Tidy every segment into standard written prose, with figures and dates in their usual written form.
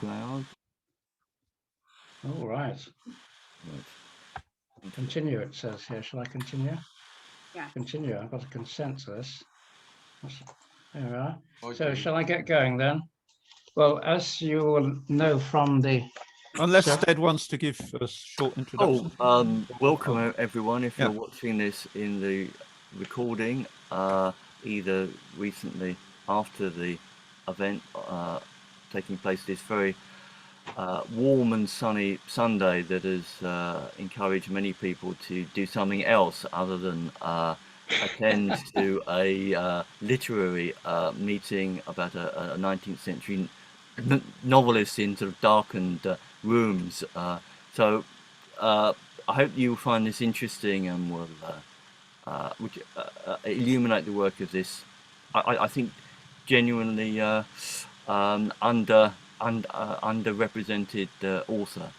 loud. All right. Continue, it says here. Shall I continue? Yeah. Continue. I've got a consent to this. There we are. Okay. So shall I get going then? Well, as you will know from the... Unless So- Stead wants to give a short introduction. Welcome everyone. If you're watching this in the recording, either recently after the event taking place this very warm and sunny Sunday that has encouraged many people to do something else other than attend to a literary meeting about a 19th century novelist in sort of darkened rooms. So I hope you find this interesting and will illuminate the work of this, I think, genuinely underrepresented author.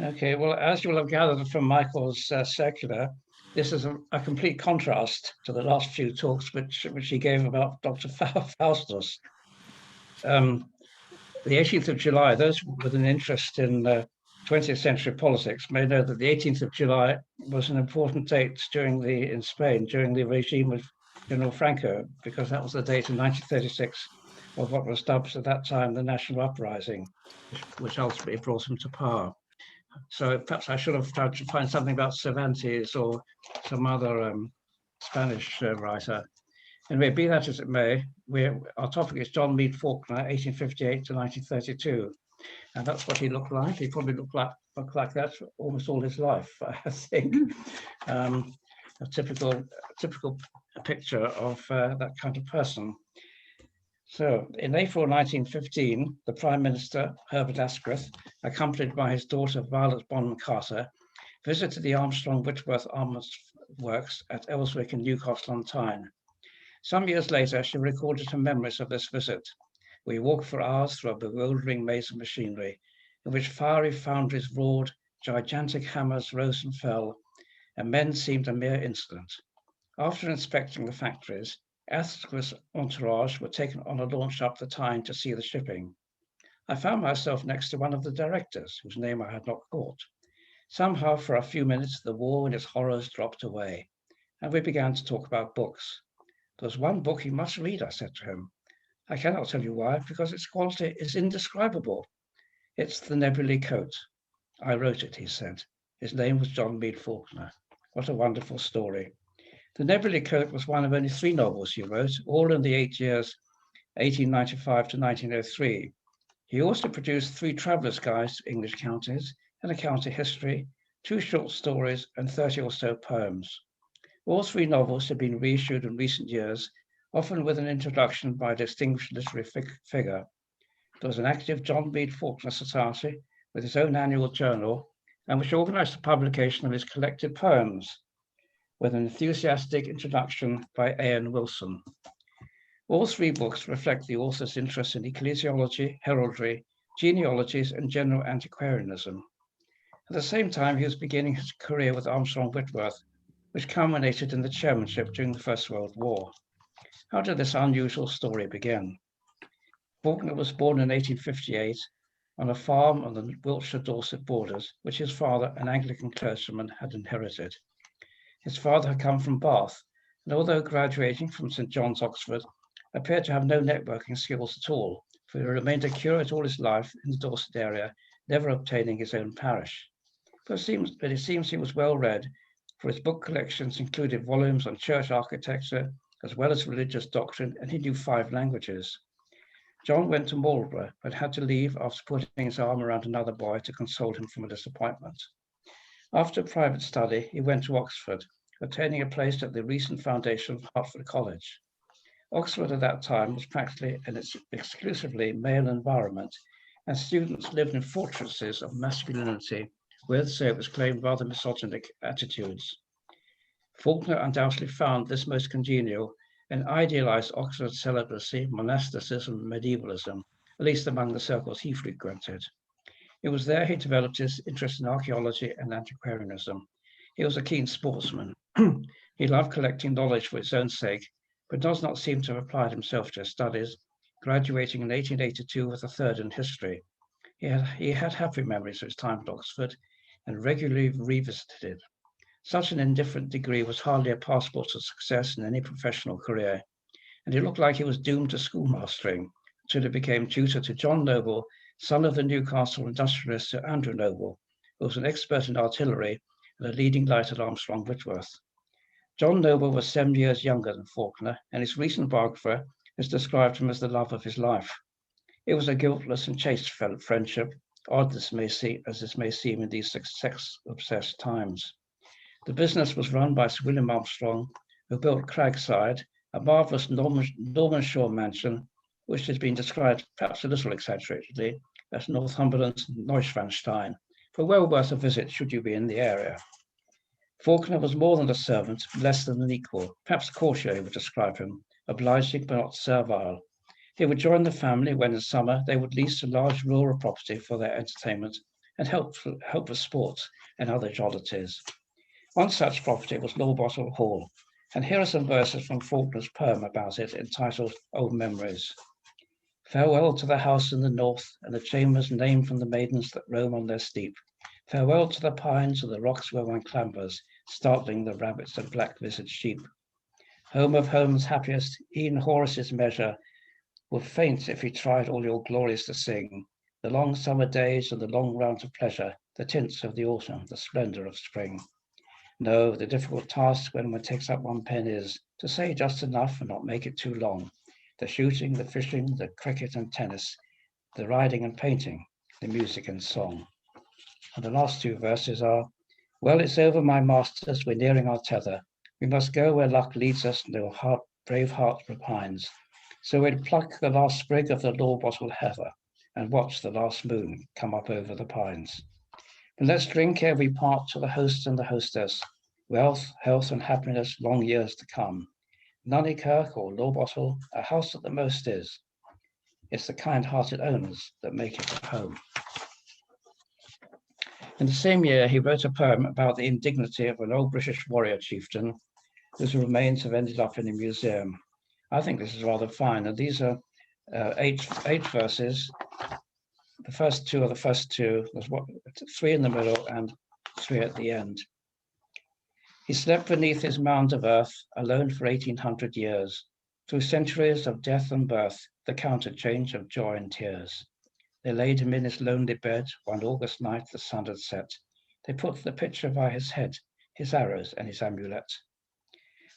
Okay, well, as you will have gathered from Michael's circular, this is a complete contrast to the last few talks which he gave about Dr. Faustus. The 18th of July, those with an interest in 20th century politics may know that the 18th of July was an important date in Spain during the regime of General Franco, because that was the date in 1936 of what was dubbed at that time the National Uprising, which ultimately brought him to power. So perhaps I should have tried to find something about Cervantes or some other Spanish writer. Anyway, be that as it may, our topic is John Meade Falkner, 1858 to 1932. And that's what he looked like. He probably looked like that almost all his life, I think. A typical picture of that kind of person. So in April 1915, the Prime Minister, Herbert Asquith, accompanied by his daughter Violet Bonham Carter, visited the Armstrong Whitworth Armors Works at Elswick in Newcastle-on-Tyne. Some years later, she recorded her memories of this visit. We walked for hours through a bewildering maze of machinery, in which fiery foundries roared, gigantic hammers rose and fell, and men seemed a mere incident. After inspecting the factories, Asquith's entourage were taken on a launch up the Tyne to see the shipping. I found myself next to one of the directors, whose name I had not caught. Somehow, for a few minutes, the war and its horrors dropped away, and we began to talk about books. There's one book you must read, I said to him. I cannot tell you why, because its quality is indescribable. It's the Nebulae Coat. I wrote it, he said. His name was John Meade Falkner. What a wonderful story. The Nebulae Coat was one of only 3 novels he wrote, all in the 8 years 1895 to 1903. He also produced 3 traveller's guides to English counties and a county history, 2 short stories, and 30 or so poems. All 3 novels have been reissued in recent years, often with an introduction by a distinguished literary figure. There was an active John Meade Falkner Society with its own annual journal, and which organised the publication of his collected poems, with an enthusiastic introduction by A.N. Wilson. All 3 books reflect the author's interest in ecclesiology, heraldry, genealogies, and general antiquarianism. At the same time, he was beginning his career with Armstrong Whitworth, which culminated in the chairmanship during the First World War. How did this unusual story begin? Falkner was born in 1858 on a farm on the Wiltshire-Dorset borders, which his father, an Anglican clergyman, had inherited. His father had come from Bath, and although graduating from St. John's, Oxford, appeared to have no networking skills at all, for he remained a curate all his life in the Dorset area, never obtaining his own parish. But it seems he was well read, for his book collections included volumes on church architecture, as well as religious doctrine, and he knew 5 languages. John went to Marlborough, but had to leave after putting his arm around another boy to console him from a disappointment. After private study, he went to Oxford, obtaining a place at the recent foundation of Hertford College. Oxford at that time was practically an exclusively male environment, and students lived in fortresses of masculinity with, so it was claimed, rather misogynic attitudes. Falkner undoubtedly found this most congenial and idealized Oxford celibacy, monasticism, and medievalism, at least among the circles he frequented. It was there he developed his interest in archaeology and antiquarianism. He was a keen sportsman. He loved collecting knowledge for its own sake, but does not seem to have applied himself to his studies, graduating in 1882 with a third in history. He had happy memories of his time at Oxford and regularly revisited it. Such an indifferent degree was hardly a passport to success in any professional career, and it looked like he was doomed to schoolmastering until he became tutor to John Noble, son of the Newcastle industrialist Sir Andrew Noble, who was an expert in artillery and a leading light at Armstrong Whitworth. John Noble was 7 years younger than Falkner, and his recent biographer has described him as the love of his life. It was a guiltless and chaste friendship, odd as this may seem in these sex-obsessed times. The business was run by Sir William Armstrong, who built Cragside, a marvellous Norman shore mansion, which has been described, perhaps a little exaggeratedly, as Northumberland's Neuschwanstein, for well worth a visit should you be in the area. Falkner was more than a servant, less than an equal, perhaps Courtier would describe him, obliging but not servile. He would join the family when in summer they would lease a large rural property for their entertainment and help with sports and other jollities. One such property was Lawbottle Hall, and here are some verses from Faulkner's poem about it, entitled Old Memories. Farewell to the house in the north, and the chambers named from the maidens that roam on their steep. Farewell to the pines and the rocks where one clambers, startling the rabbits and black-visaged sheep. Home of homes happiest, e'en Horace's measure would faint if he tried all your glories to sing. The long summer days and the long rounds of pleasure, the tints of the autumn, the splendor of spring. No, the difficult task when one takes up one pen is to say just enough and not make it too long. The shooting, the fishing, the cricket and tennis, the riding and painting, the music and song. And the last two verses are, well, it's over, my masters, we're nearing our tether. We must go where luck leads us, no brave heart repines. So we'll pluck the last sprig of the Lawbottle heather and watch the last moon come up over the pines. And let's drink ere we part to the host and the hostess, wealth, health, and happiness, long years to come. Nunnykirk or Lawbottle, a house at the most is. It's the kind-hearted owners that make it a home. In the same year, he wrote a poem about the indignity of an old British warrior chieftain whose remains have ended up in a museum. I think this is rather fine, and these are eight verses. The first two are the first two. There's three in the middle and three at the end. He slept beneath his mound of earth, alone for 1800 years, through centuries of death and birth, the counterchange of joy and tears. They laid him in his lonely bed, one August night the sun had set. They put the picture by his head, his arrows and his amulet.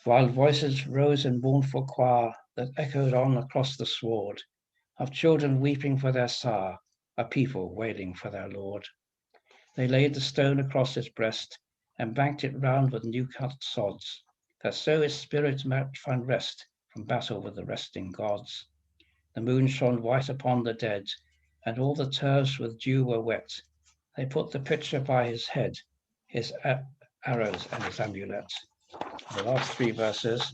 While voices rose in mournful choir that echoed on across the sward, of children weeping for their sire, a people wailing for their Lord. They laid the stone across his breast and banked it round with new-cut sods, that so his spirit might find rest from battle with the resting gods. The moon shone white upon the dead, and all the turfs with dew were wet. They put the picture by his head, his arrows and his amulet. The last three verses.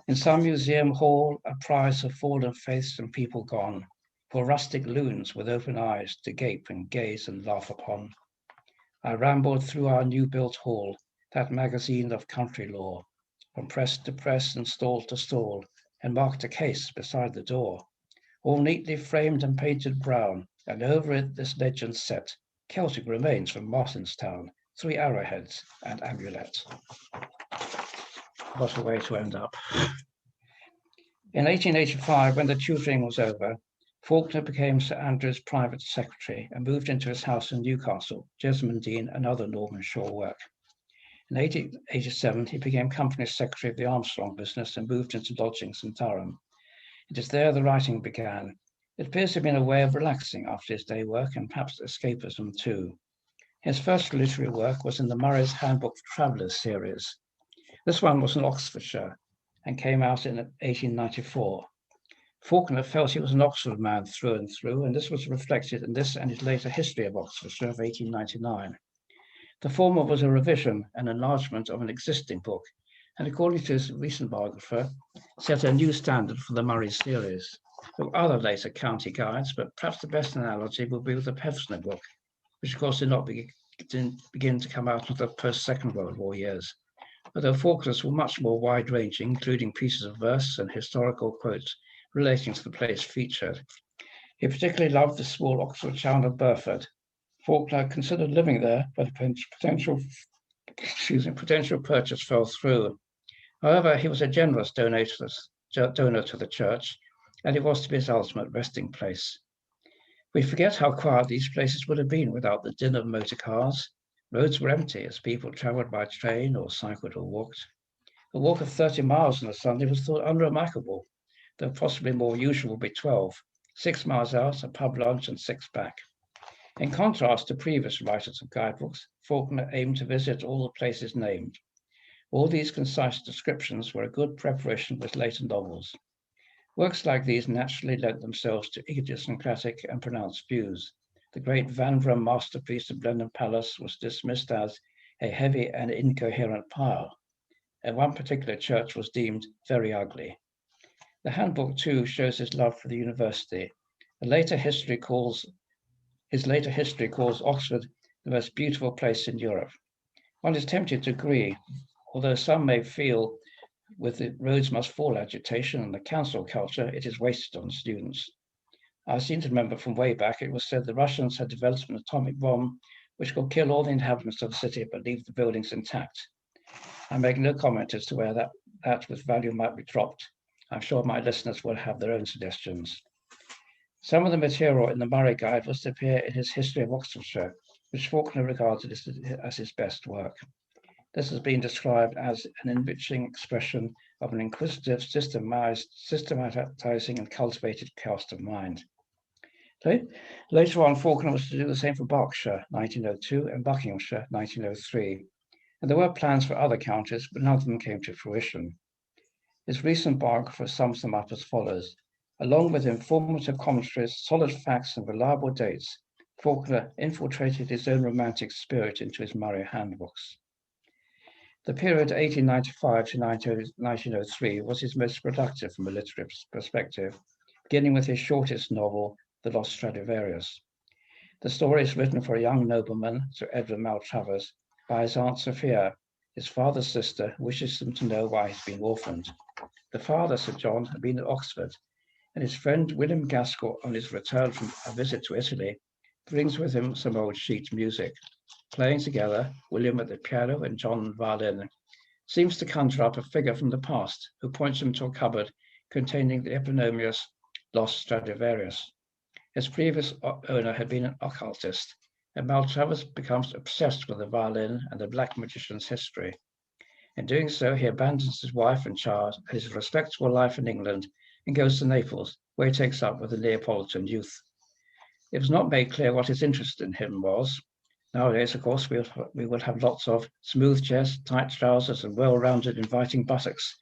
In some museum hall, a prize of fallen faiths and people gone, for rustic loons with open eyes to gape and gaze and laugh upon. I rambled through our new-built hall, that magazine of country lore, from press to press and stall to stall, and marked a case beside the door, all neatly framed and painted brown, and over it this legend set, Celtic remains from Martinstown, 3 arrowheads and amulets. What a way to end up. In 1885, when the tutoring was over, Falkner became Sir Andrew's private secretary and moved into his house in Newcastle, Jesmond Dean, and other Norman shore work. In 1887, he became company secretary of the Armstrong business and moved into lodgings in Durham. It is there the writing began. It appears to have been a way of relaxing after his day work and perhaps escapism too. His first literary work was in the Murray's Handbook for Travellers series. This one was in Oxfordshire and came out in 1894. Falkner felt he was an Oxford man through and through, and this was reflected in this and his later History of Oxfordshire of 1899. The former was a revision and enlargement of an existing book, and according to his recent biographer, set a new standard for the Murray series. There were other later county guides, but perhaps the best analogy would be with the Pevsner book, which of course did not begin to come out until the post-Second World War years, although Falkner's were much more wide-ranging, including pieces of verse and historical quotes relating to the place featured. He particularly loved the small Oxford town of Beckford. Falkner considered living there, but potential purchase fell through. However, he was a generous donor to the church, and it was to be his ultimate resting place. We forget how quiet these places would have been without the din of motor cars. Roads were empty as people travelled by train or cycled or walked. A walk of 30 miles on a Sunday was thought unremarkable, though possibly more usual would be 12, 6 miles out, a pub lunch, and 6 back. In contrast to previous writers of guidebooks, Falkner aimed to visit all the places named. All these concise descriptions were a good preparation with later novels. Works like these naturally lent themselves to idiosyncratic and pronounced views. The great Van Vrum masterpiece of Blenheim Palace was dismissed as a heavy and incoherent pile, and one particular church was deemed very ugly. The handbook, too, shows his love for the university. His later history calls Oxford the most beautiful place in Europe. One is tempted to agree, although some may feel with the Rhodes Must Fall agitation and the council culture, it is wasted on students. I seem to remember from way back, it was said the Russians had developed an atomic bomb which could kill all the inhabitants of the city but leave the buildings intact. I make no comment as to where that with value might be dropped. I'm sure my listeners will have their own suggestions. Some of the material in the Murray Guide was to appear in his History of Oxfordshire, which Falkner regarded as his best work. This has been described as an enriching expression of an inquisitive, systematizing and cultivated cast of mind. Later on, Falkner was to do the same for Berkshire, 1902, and Buckinghamshire, 1903. And there were plans for other counties, but none of them came to fruition. His recent biographer sums them up as follows. Along with informative commentaries, solid facts, and reliable dates, Falkner infiltrated his own romantic spirit into his Murray handbooks. The period 1895 to 1903 was his most productive from a literary perspective, beginning with his shortest novel, The Lost Stradivarius. The story is written for a young nobleman, Sir Edward Maltravers, by his Aunt Sophia. His father's sister wishes him to know why he's been orphaned. The father, Sir John, had been at Oxford, and his friend William Gaskell, on his return from a visit to Italy, brings with him some old sheet music. Playing together, William at the piano and John on violin, seems to conjure up a figure from the past who points him to a cupboard containing the eponymous Lost Stradivarius. His previous owner had been an occultist, and Maltravers becomes obsessed with the violin and the black magician's history. In doing so, he abandons his wife and child and his respectable life in England and goes to Naples, where he takes up with the Neapolitan youth. It was not made clear what his interest in him was. Nowadays, of course, we will have lots of smooth chest, tight trousers, and well-rounded, inviting buttocks.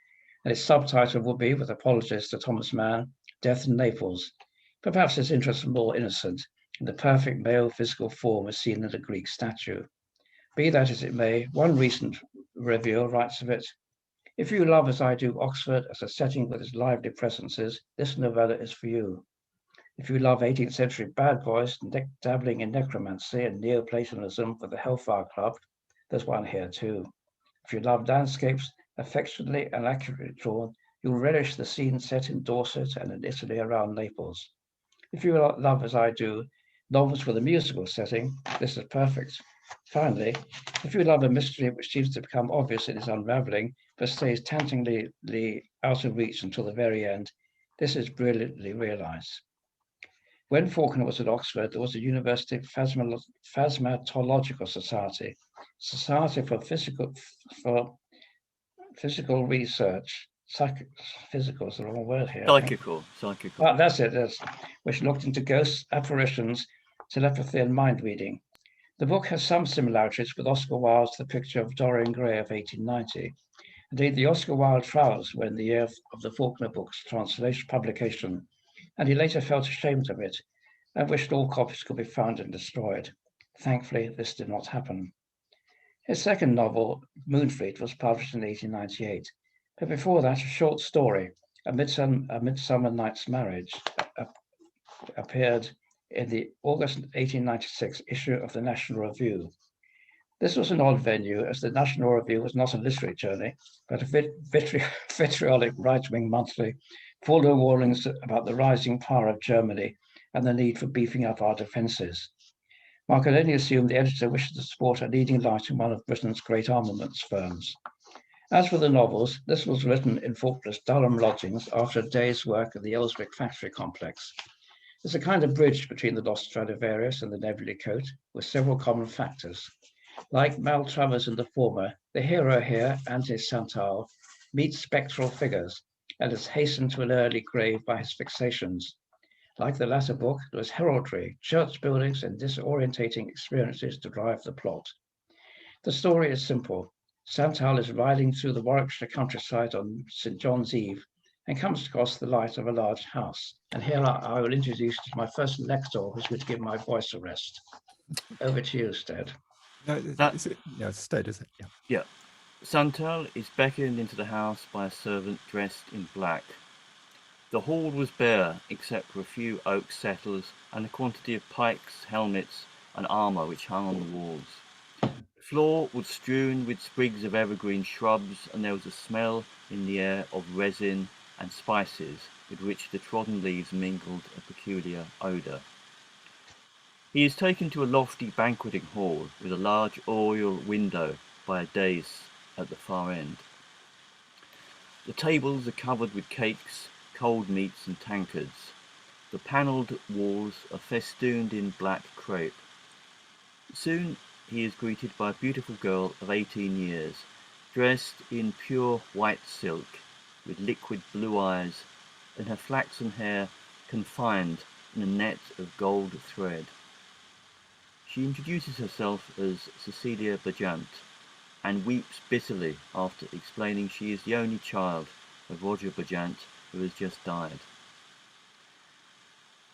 And his subtitle would be, with apologies to Thomas Mann, Death in Naples. But perhaps his interest was more innocent, and the perfect male physical form is seen in the Greek statue. Be that as it may, one recent reviewer writes of it, if you love, as I do, Oxford as a setting with its lively presences, this novella is for you. If you love 18th century bad boys dabbling in necromancy and Neoplatonism with the Hellfire Club, there's one here too. If you love landscapes affectionately and accurately drawn, you'll relish the scene set in Dorset and in Italy around Naples. If you love, as I do, novels with a musical setting, this is perfect. Finally, if you love a mystery which seems to become obvious in its unraveling, but stays temptingly out of reach until the very end, this is brilliantly realized. When Falkner was at Oxford, there was a University Phasmatological Society, Society for Physical Research. Physical is the wrong word here. Psychical. That's it, which looked into ghosts, apparitions, telepathy, and mind reading. The book has some similarities with Oscar Wilde's The Picture of Dorian Gray of 1890. Indeed, the Oscar Wilde trials were in the year of the Falkner book's publication, and he later felt ashamed of it and wished all copies could be found and destroyed. Thankfully, this did not happen. His second novel, Moonfleet, was published in 1898, but before that, a short story, A Midsummer Night's Marriage, appeared in the August 1896 issue of the National Review. This was an odd venue, as the National Review was not a literary journey, but a vitriolic right-wing monthly full of warnings about the rising power of Germany and the need for beefing up our defences. One could only assume the editor wished to support a leading light in one of Britain's great armaments firms. As for the novels, this was written in Faulkner's Durham lodgings after a day's work at the Elswick factory complex. There's a kind of bridge between the Lost Stradivarius and the Nebulae Coat, with several common factors. Like Maltravers in the former, the hero here, Ante Santal, meets spectral figures and is hastened to an early grave by his fixations. Like the latter book, there was heraldry, church buildings, and disorientating experiences to drive the plot. The story is simple. Santal is riding through the Warwickshire countryside on St. John's Eve and comes across the light of a large house. And here I will introduce my first lector who's going to give my voice a rest. Over to you, Stead. No, it's Stead, is it? Yeah. Yeah. Santal is beckoned into the house by a servant dressed in black. The hall was bare, except for a few oak settles and a quantity of pikes, helmets, and armour which hung on the walls. The floor was strewn with sprigs of evergreen shrubs, and there was a smell in the air of resin and spices, with which the trodden leaves mingled a peculiar odour. He is taken to a lofty banqueting hall with a large oriel window by a dais at the far end. The tables are covered with cakes, cold meats and tankards. The panelled walls are festooned in black crepe. Soon he is greeted by a beautiful girl of 18 years, dressed in pure white silk, with liquid blue eyes, and her flaxen hair confined in a net of gold thread. She introduces herself as Cecilia Bajant, and weeps bitterly after explaining she is the only child of Roger Bajant, who has just died.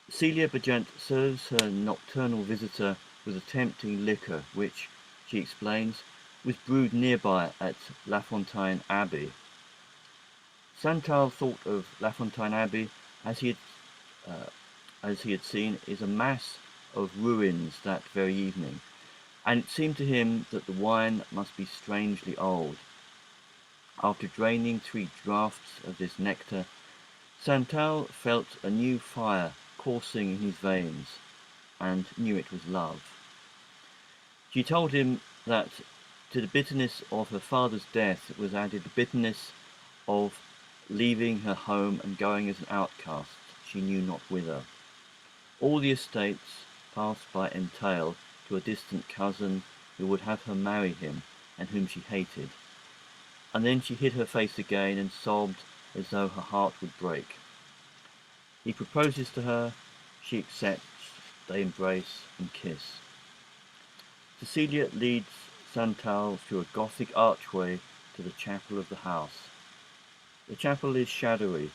Cecilia Bajant serves her nocturnal visitor with a tempting liquor, which, she explains, was brewed nearby at Lafontaine Abbey. Santal thought of Lafontaine Abbey as he had seen is a mass of ruins that very evening, and it seemed to him that the wine must be strangely old. After draining 3 draughts of this nectar, Santal felt a new fire coursing in his veins, and knew it was love. She told him that to the bitterness of her father's death was added the bitterness of leaving her home and going as an outcast, she knew not whither. All the estates passed by entail to a distant cousin who would have her marry him and whom she hated. And then she hid her face again and sobbed as though her heart would break. He proposes to her, she accepts, they embrace and kiss. Cecilia leads Santal through a Gothic archway to the chapel of the house. The chapel is shadowy,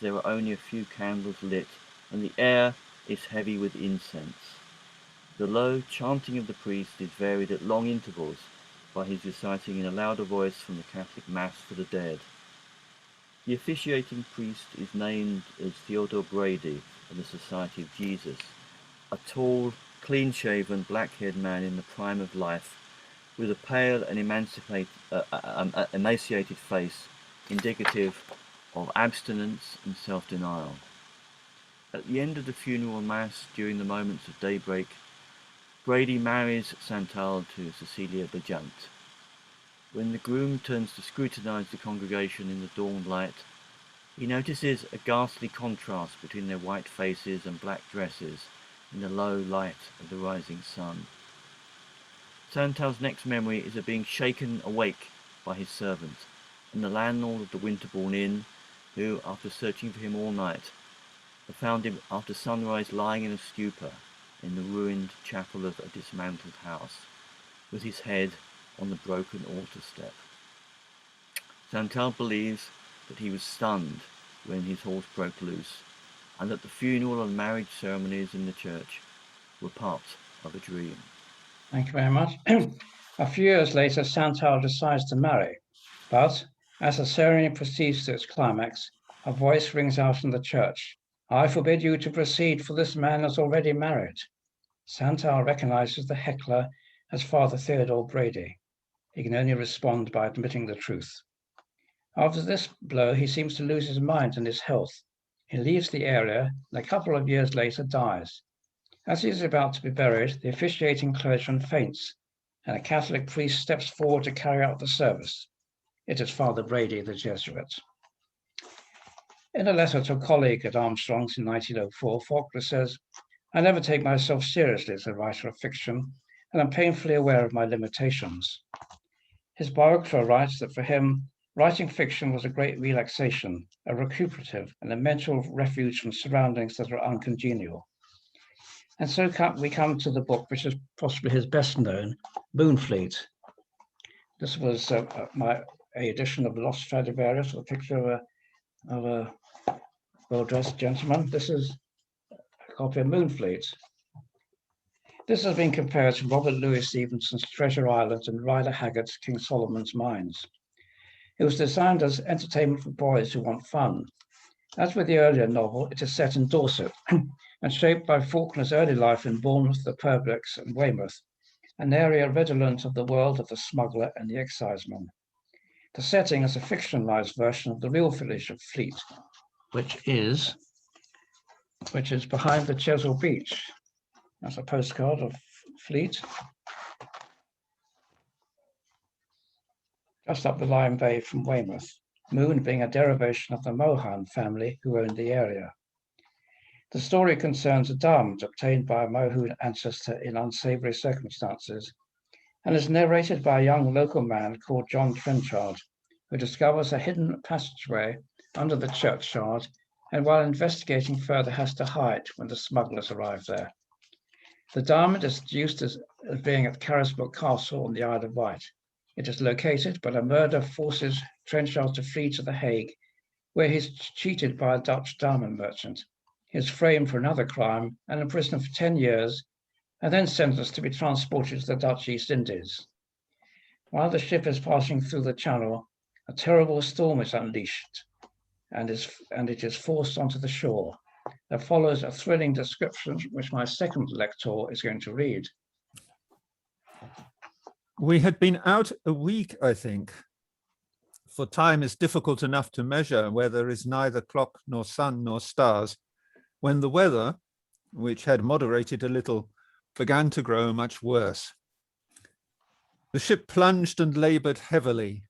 there are only a few candles lit, and the air is heavy with incense. The low chanting of the priest is varied at long intervals by his reciting in a louder voice from the Catholic Mass for the dead. The officiating priest is named as Theodore Brady of the Society of Jesus, a tall, clean-shaven, black-haired man in the prime of life, with a pale and emaciated face indicative of abstinence and self-denial. At the end of the funeral mass, during the moments of daybreak, Brady marries Santal to Cecilia Bajant. When the groom turns to scrutinize the congregation in the dawn light, he notices a ghastly contrast between their white faces and black dresses in the low light of the rising sun. Santal's next memory is of being shaken awake by his servant, and the landlord of the Winterbourne Inn, who, after searching for him all night, had found him after sunrise lying in a stupor in the ruined chapel of a dismantled house, with his head on the broken altar step. Santal believes that he was stunned when his horse broke loose, and that the funeral and marriage ceremonies in the church were part of a dream. Thank you very much. A few years later, Santal decides to marry, but as the ceremony proceeds to its climax, a voice rings out in the church, "I forbid you to proceed, for this man is already married." Santal recognizes the heckler as Father Theodore Brady. He can only respond by admitting the truth. After this blow, he seems to lose his mind and his health. He leaves the area and a couple of years later dies. As he is about to be buried, the officiating clergyman faints, and a Catholic priest steps forward to carry out the service. It is Father Brady, the Jesuit. In a letter to a colleague at Armstrong's in 1904, Falkner says, "I never take myself seriously as a writer of fiction, and I'm painfully aware of my limitations." His biographer writes that for him, writing fiction was a great relaxation, a recuperative, and a mental refuge from surroundings that are uncongenial. And so we come to the book, which is possibly his best known, Moonfleet. This was my edition of Lost Stradivarius, a picture of a well-dressed gentleman. This is a copy of Moonfleet. This has been compared to Robert Louis Stevenson's Treasure Island and Rider Haggart's King Solomon's Mines. It was designed as entertainment for boys who want fun. As with the earlier novel, it is set in Dorset and shaped by Falkner's early life in Bournemouth, the Purblicks, and Weymouth, an area redolent of the world of the smuggler and the exciseman. The setting is a fictionalized version of the real village of Fleet, which is behind the Chesil Beach. That's a postcard of Fleet, just up the Lyme Bay from Weymouth, Moon being a derivation of the Mohun family who owned the area. The story concerns a diamond obtained by a Mohun ancestor in unsavory circumstances and is narrated by a young local man called John Trenchard, who discovers a hidden passageway under the churchyard and while investigating further has to hide when the smugglers arrive there. The diamond is deduced as being at Carisbrooke Castle on the Isle of Wight. It is located, but a murder forces Trenchard to flee to The Hague, where he's cheated by a Dutch diamond merchant. He is framed for another crime and imprisoned for 10 years, and then sentenced to be transported to the Dutch East Indies. While the ship is passing through the channel, a terrible storm is unleashed, and it is forced onto the shore. There follows a thrilling description, which my second lector is going to read. We had been out a week, I think, for time is difficult enough to measure where there is neither clock nor sun nor stars, when the weather, which had moderated a little, began to grow much worse. The ship plunged and labored heavily,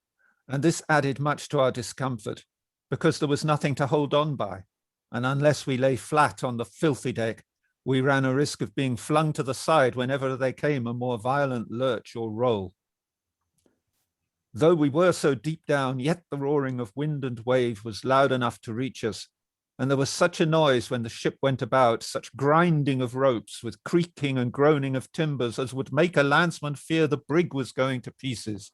and this added much to our discomfort, because there was nothing to hold on by, and unless we lay flat on the filthy deck, we ran a risk of being flung to the side whenever there came a more violent lurch or roll. Though we were so deep down, yet the roaring of wind and wave was loud enough to reach us, and there was such a noise when the ship went about, such grinding of ropes with creaking and groaning of timbers as would make a landsman fear the brig was going to pieces.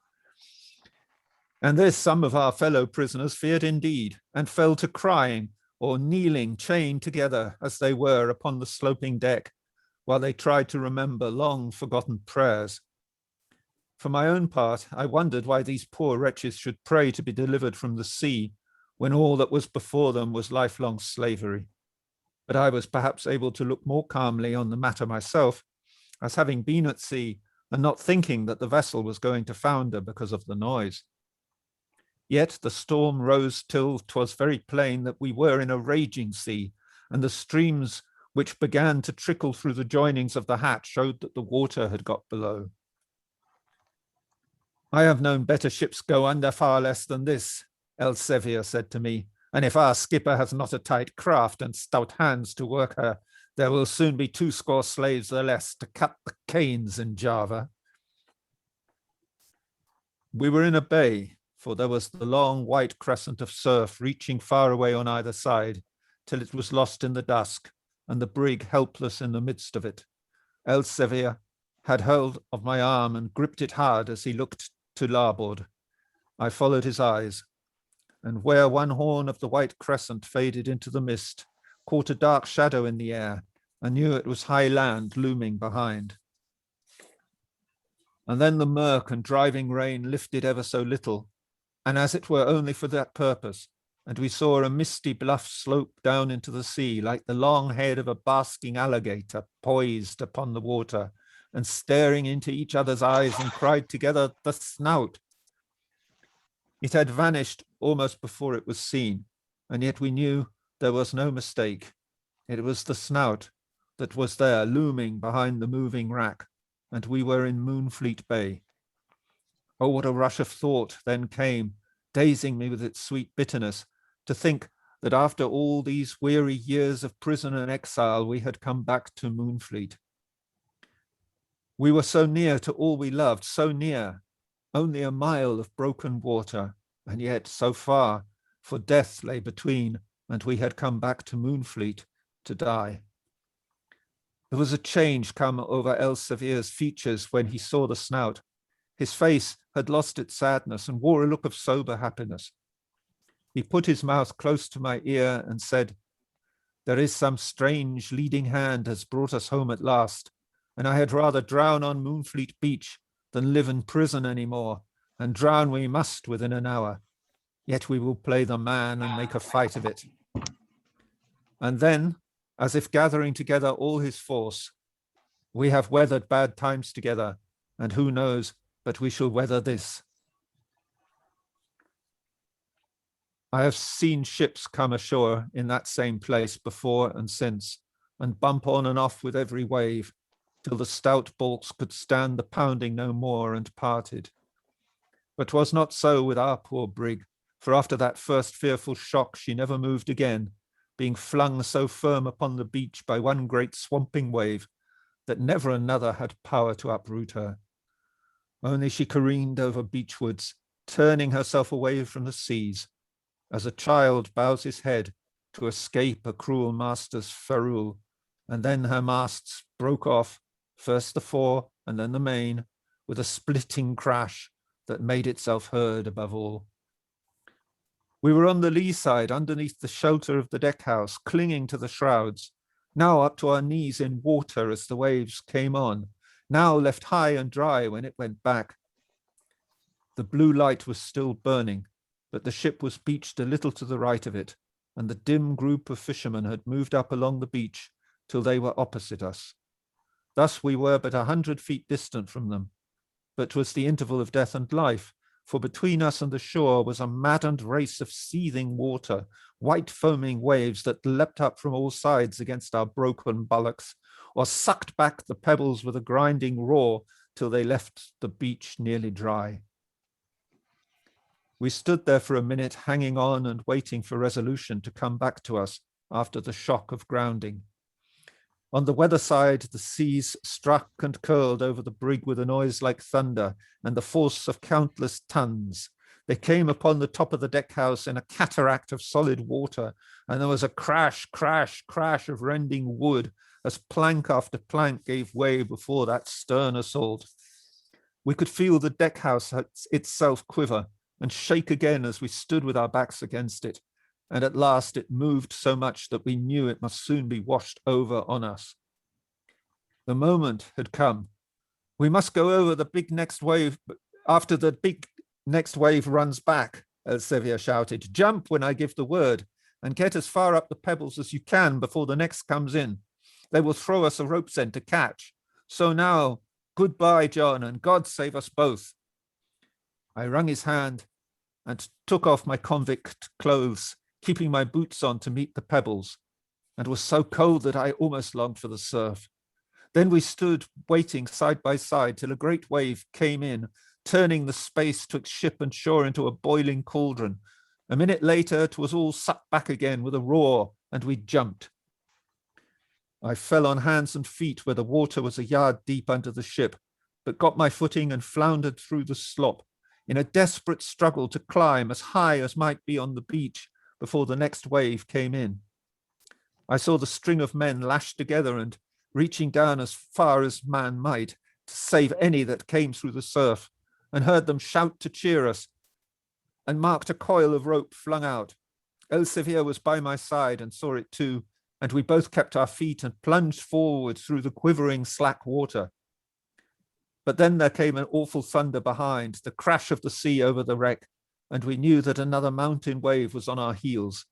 And this some of our fellow prisoners feared indeed, and fell to crying or kneeling chained together as they were upon the sloping deck, while they tried to remember long forgotten prayers. For my own part, I wondered why these poor wretches should pray to be delivered from the sea, when all that was before them was lifelong slavery. But I was perhaps able to look more calmly on the matter myself, as having been at sea and not thinking that the vessel was going to founder because of the noise. Yet the storm rose till 'twas very plain that we were in a raging sea, and the streams which began to trickle through the joinings of the hatch showed that the water had got below. I have known better ships go under far less than this, Elsevier said to me, and if our skipper has not a tight craft and stout hands to work her, there will soon be 20 slaves the less to cut the canes in Java. We were in a bay, for there was the long white crescent of surf reaching far away on either side, till it was lost in the dusk, and the brig helpless in the midst of it. Elsevier had hold of my arm and gripped it hard as he looked to larboard. I followed his eyes, and where one horn of the white crescent faded into the mist, caught a dark shadow in the air, and knew it was high land looming behind. And then the murk and driving rain lifted ever so little, and as it were only for that purpose, and we saw a misty bluff slope down into the sea like the long head of a basking alligator poised upon the water, and staring into each other's eyes and cried together, "The snout!" It had vanished almost before it was seen, and yet we knew there was no mistake. It was the snout that was there looming behind the moving rack, and we were in Moonfleet Bay. Oh, what a rush of thought then came, dazing me with its sweet bitterness, to think that after all these weary years of prison and exile, we had come back to Moonfleet. We were so near to all we loved, so near, only a mile of broken water, and yet so far, for death lay between, and we had come back to Moonfleet to die. There was a change come over Elsevier's features when he saw the snout. His face had lost its sadness and wore a look of sober happiness. He put his mouth close to my ear and said, "There is some strange leading hand has brought us home at last, and I had rather drown on Moonfleet Beach than live in prison any more, and drown we must within an hour. Yet we will play the man and make a fight of it." And then, as if gathering together all his force, "We have weathered bad times together, and who knows but we shall weather this." I have seen ships come ashore in that same place before and since, and bump on and off with every wave, till the stout bulks could stand the pounding no more and parted. But 'twas not so with our poor brig, for after that first fearful shock she never moved again, being flung so firm upon the beach by one great swamping wave that never another had power to uproot her. Only she careened over beachwards, turning herself away from the seas, as a child bows his head to escape a cruel master's ferule, and then her masts broke off, first the fore and then the main, with a splitting crash that made itself heard above all. We were on the lee side, underneath the shelter of the deck house, clinging to the shrouds, now up to our knees in water as the waves came on, now left high and dry when it went back. The blue light was still burning, but the ship was beached a little to the right of it, and the dim group of fishermen had moved up along the beach till they were opposite us. Thus we were but 100 feet distant from them, but 'twas the interval of death and life, for between us and the shore was a maddened race of seething water, white foaming waves that leapt up from all sides against our broken bulwarks, or sucked back the pebbles with a grinding roar till they left the beach nearly dry. We stood there for a minute, hanging on and waiting for resolution to come back to us after the shock of grounding. On the weather side, the seas struck and curled over the brig with a noise like thunder and the force of countless tons. They came upon the top of the deck house in a cataract of solid water, and there was a crash, crash, crash of rending wood as plank after plank gave way before that stern assault. We could feel the deck house itself quiver and shake again as we stood with our backs against it, and at last it moved so much that we knew it must soon be washed over on us. The moment had come. "We must go over the big next wave after the big next wave runs back," Elsevier shouted. "Jump when I give the word, and get as far up the pebbles as you can before the next comes in. They will throw us a rope's end to catch. So now, goodbye, John, and God save us both." I wrung his hand and took off my convict clothes, keeping my boots on to meet the pebbles, and was so cold that I almost longed for the surf. Then we stood waiting side by side till a great wave came in, turning the space twixt ship and shore into a boiling cauldron. A minute later, 'twas all sucked back again with a roar, and we jumped. I fell on hands and feet where the water was a yard deep under the ship, but got my footing and floundered through the slop in a desperate struggle to climb as high as might be on the beach before the next wave came in. I saw the string of men lashed together and reaching down as far as man might to save any that came through the surf, and heard them shout to cheer us, and marked a coil of rope flung out. Elsevier was by my side and saw it too, and we both kept our feet and plunged forward through the quivering slack water. But then there came an awful thunder behind, the crash of the sea over the wreck, and we knew that another mountain wave was on our heels.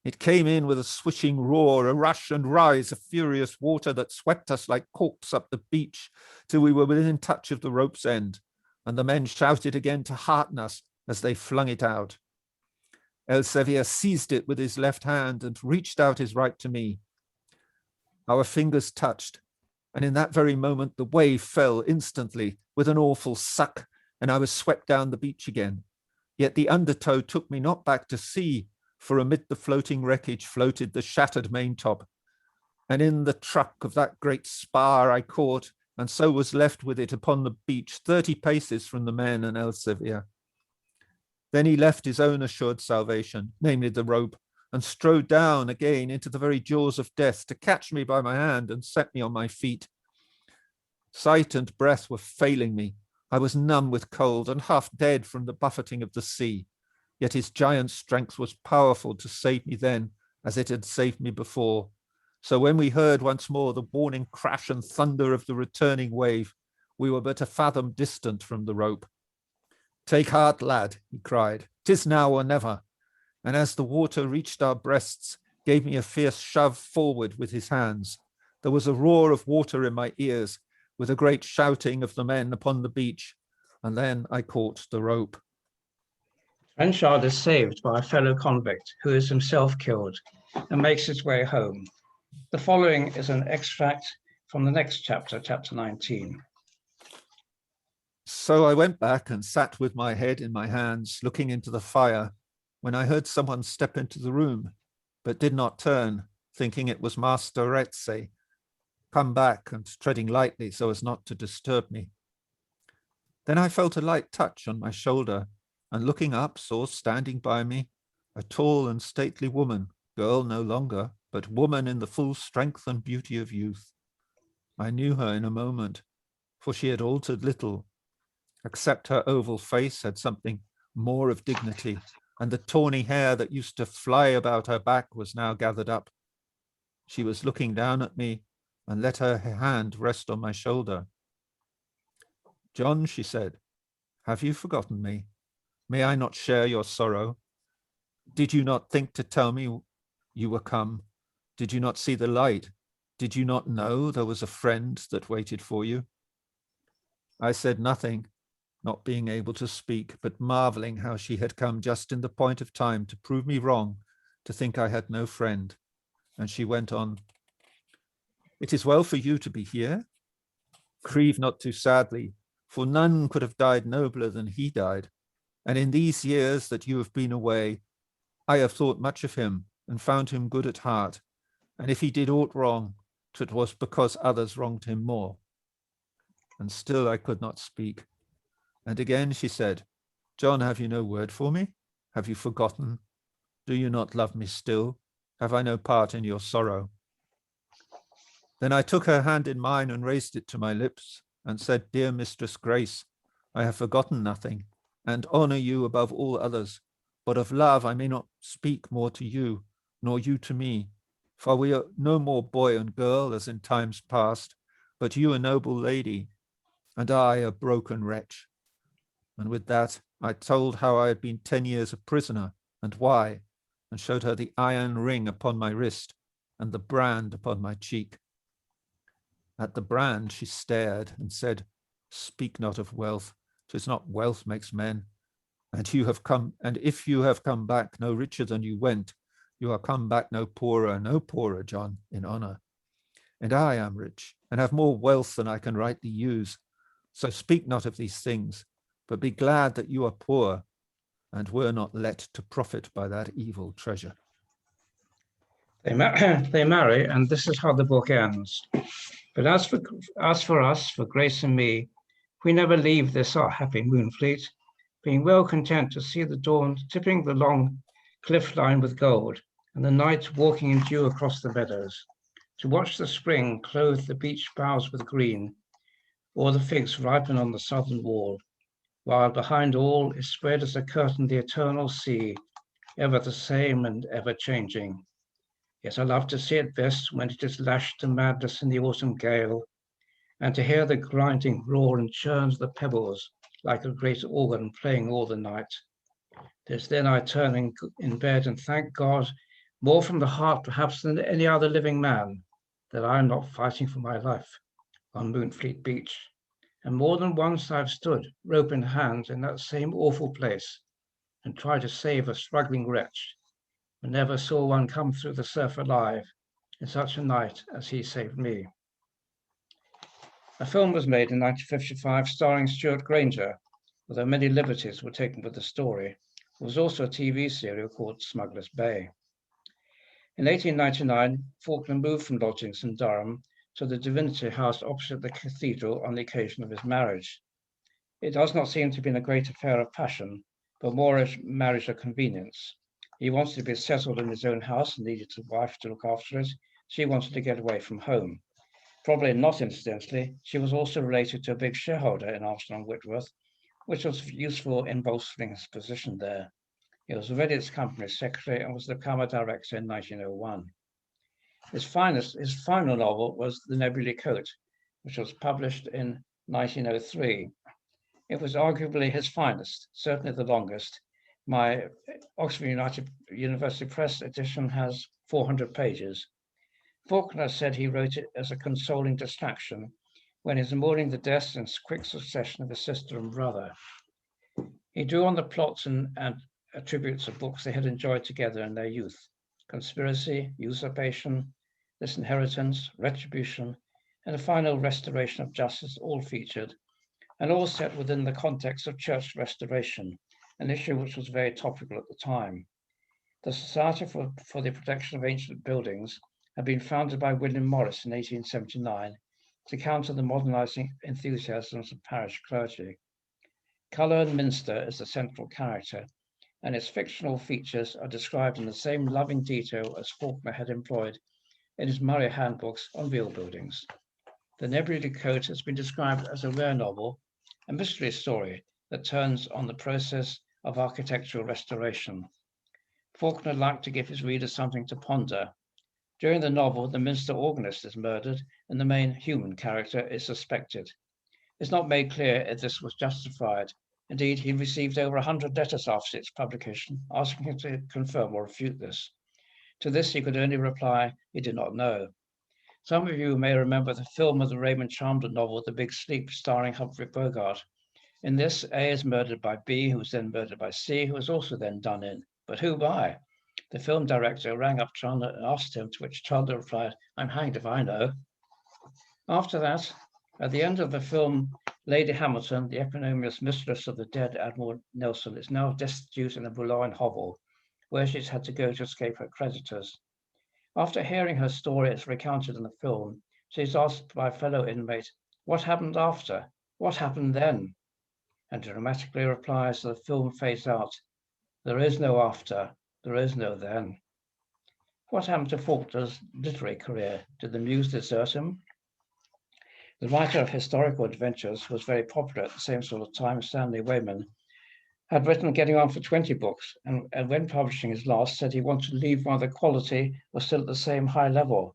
It came in with a swishing roar, a rush and rise of furious water that swept us like corks up the beach till we were within touch of the rope's end, and the men shouted again to hearten us as they flung it out. Elsevier seized it with his left hand and reached out his right to me. Our fingers touched, and in that very moment the wave fell instantly with an awful suck, and I was swept down the beach again. Yet the undertow took me not back to sea, for amid the floating wreckage floated the shattered maintop, and in the truck of that great spar I caught, and so was left with it upon the beach 30 paces from the men and Elsevier. Then he left his own assured salvation, namely the rope, and strode down again into the very jaws of death to catch me by my hand and set me on my feet. Sight and breath were failing me. I was numb with cold and half dead from the buffeting of the sea. Yet his giant strength was powerful to save me then, as it had saved me before. So when we heard once more the warning crash and thunder of the returning wave, we were but a fathom distant from the rope. "Take heart, lad," he cried. "'Tis now or never." And as the water reached our breasts, gave me a fierce shove forward with his hands. There was a roar of water in my ears, with a great shouting of the men upon the beach, and then I caught the rope. Trenchard is saved by a fellow convict who is himself killed and makes his way home. The following is an extract from the next chapter, chapter 19. So I went back and sat with my head in my hands, looking into the fire, when I heard someone step into the room, but did not turn, thinking it was Master Retze, come back and treading lightly so as not to disturb me. Then I felt a light touch on my shoulder, and looking up, saw standing by me a tall and stately woman, girl no longer, but woman in the full strength and beauty of youth. I knew her in a moment, for she had altered little, except her oval face had something more of dignity, and the tawny hair that used to fly about her back was now gathered up. She was looking down at me and let her hand rest on my shoulder. "John," she said, "have you forgotten me? May I not share your sorrow? Did you not think to tell me you were come? Did you not see the light? Did you not know there was a friend that waited for you?" I said nothing, not being able to speak, but marveling how she had come just in the point of time to prove me wrong, to think I had no friend. And she went on, "It is well for you to be here. Grieve not too sadly, for none could have died nobler than he died. And in these years that you have been away, I have thought much of him and found him good at heart. And if he did aught wrong, 'twas because others wronged him more." And still I could not speak. And again she said, "John, have you no word for me? Have you forgotten? Do you not love me still? Have I no part in your sorrow?" Then I took her hand in mine and raised it to my lips and said, "Dear Mistress Grace, I have forgotten nothing and honor you above all others, but of love I may not speak more to you, nor you to me, for we are no more boy and girl as in times past, but you a noble lady, and I a broken wretch." And with that, I told how I had been 10 years a prisoner and why, and showed her the iron ring upon my wrist and the brand upon my cheek. At the brand she stared and said, "Speak not of wealth, 'tis not wealth makes men. And if you have come back no richer than you went, you are come back no poorer, John, in honor. And I am rich, and have more wealth than I can rightly use. So speak not of these things, but be glad that you are poor, and were not let to profit by that evil treasure." They marry, and this is how the book ends. But as for us, for Grace and me, we never leave this our happy Moonfleet, being well content to see the dawn tipping the long cliff line with gold, and the night walking in dew across the meadows, to watch the spring clothe the beech boughs with green, or the figs ripen on the southern wall, while behind all is spread as a curtain the eternal sea, ever the same and ever changing. Yet I love to see it best when it is lashed to madness in the autumn gale, and to hear the grinding roar and churns the pebbles like a great organ playing all the night. 'Tis then I turn in bed and thank God more from the heart perhaps than any other living man, that I am not fighting for my life on Moonfleet Beach. And more than once I've stood, rope in hand, in that same awful place, and tried to save a struggling wretch, but never saw one come through the surf alive in such a night as he saved me. A film was made in 1955 starring Stuart Granger, although many liberties were taken with the story. There was also a TV serial called Smuggler's Bay. In 1899, Falkner moved from lodgings in Durham to the Divinity House opposite the cathedral on the occasion of his marriage. It does not seem to have been a great affair of passion, but more a marriage of convenience. He wanted to be settled in his own house and needed a wife to look after it. She wanted to get away from home. Probably not incidentally, she was also related to a big shareholder in Armstrong-Whitworth, which was useful in bolstering his position there. He was already its company secretary and was become a director in 1901. His final novel was The Nebulae Coat, which was published in 1903. It was arguably his finest, certainly the longest. My Oxford University Press edition has 400 pages. Falkner said he wrote it as a consoling distraction when he's mourning the deaths in quick succession of his sister and brother. He drew on the plots and attributes of books they had enjoyed together in their youth: conspiracy, usurpation, disinheritance, retribution, and a final restoration of justice, all featured, and all set within the context of church restoration, an issue which was very topical at the time. The Society for the Protection of Ancient Buildings had been founded by William Morris in 1879 to counter the modernizing enthusiasms of parish clergy. Culloden Minster is the central character, and its fictional features are described in the same loving detail as Falkner had employed in his Murray handbooks on real buildings. The Nebula Code has been described as a rare novel, a mystery story that turns on the process of architectural restoration. Falkner liked to give his readers something to ponder. During the novel, the Minster organist is murdered and the main human character is suspected. It's not made clear if this was justified. Indeed, he received over 100 letters after its publication, asking him to confirm or refute this. To this, he could only reply he did not know. Some of you may remember the film of the Raymond Chandler novel, The Big Sleep, starring Humphrey Bogart. In this, A is murdered by B, who was then murdered by C, who was also then done in. But who by? The film director rang up Chandler and asked him, to which Chandler replied, "I'm hanged if I know." After that, at the end of the film, Lady Hamilton, the eponymous mistress of the dead Admiral Nelson, is now destitute in a Boulogne hovel, where she's had to go to escape her creditors. After hearing her story as recounted in the film, she's asked by a fellow inmate, "What happened after? What happened then?" And dramatically replies, as the film fades out, "There is no after, there is no then." What happened to Falkner's literary career? Did the muse desert him? The writer of historical adventures was very popular at the same sort of time. Stanley Weyman had written Getting On for 20 books, and when publishing his last, said he wanted to leave while the quality was still at the same high level.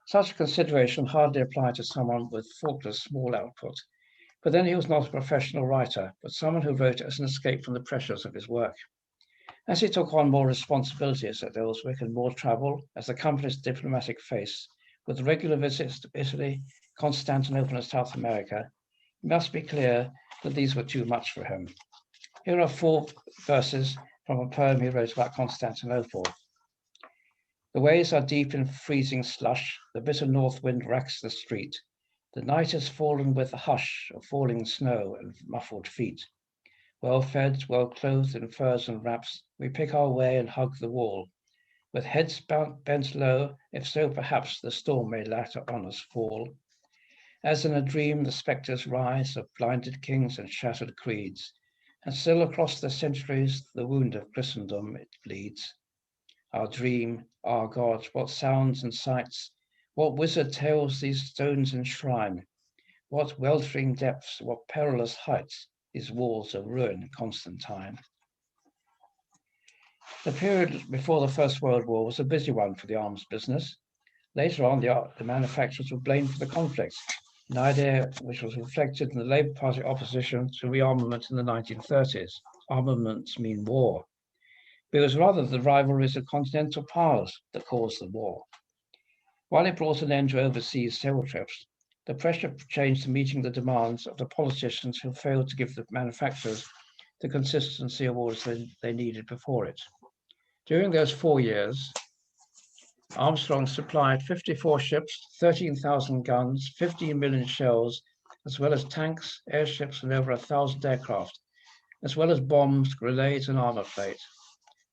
Such a consideration hardly applied to someone with Falkner's small output, but then he was not a professional writer, but someone who wrote as an escape from the pressures of his work. As he took on more responsibilities at Ayleswick and more travel as the company's diplomatic face, with regular visits to Italy, Constantinople, and South America, it must be clear that these were too much for him. Here are 4 verses from a poem he wrote about Constantinople. The ways are deep in freezing slush, the bitter north wind racks the street. The night has fallen with the hush of falling snow and muffled feet. Well fed, well clothed in furs and wraps, we pick our way and hug the wall, with heads bent low, if so perhaps the storm may later on us fall. As in a dream the spectres rise of blinded kings and shattered creeds, and still across the centuries the wound of Christendom it bleeds. Our dream, our God, what sounds and sights, what wizard tales these stones enshrine, what weltering depths, what perilous heights, these walls of ruin Constantine. The period before the First World War was a busy one for the arms business. Later on, the manufacturers were blamed for the conflict, an idea which was reflected in the Labour Party opposition to rearmament in the 1930s. Armaments mean war. but it was rather the rivalries of continental powers that caused the war. While it brought an end to overseas sail trips, the pressure changed to meeting the demands of the politicians who failed to give the manufacturers the consistency of orders they needed before it. During those 4 years, Armstrong supplied 54 ships, 13,000 guns, 15 million shells, as well as tanks, airships, and over 1,000 aircraft, as well as bombs, grenades, and armor plate.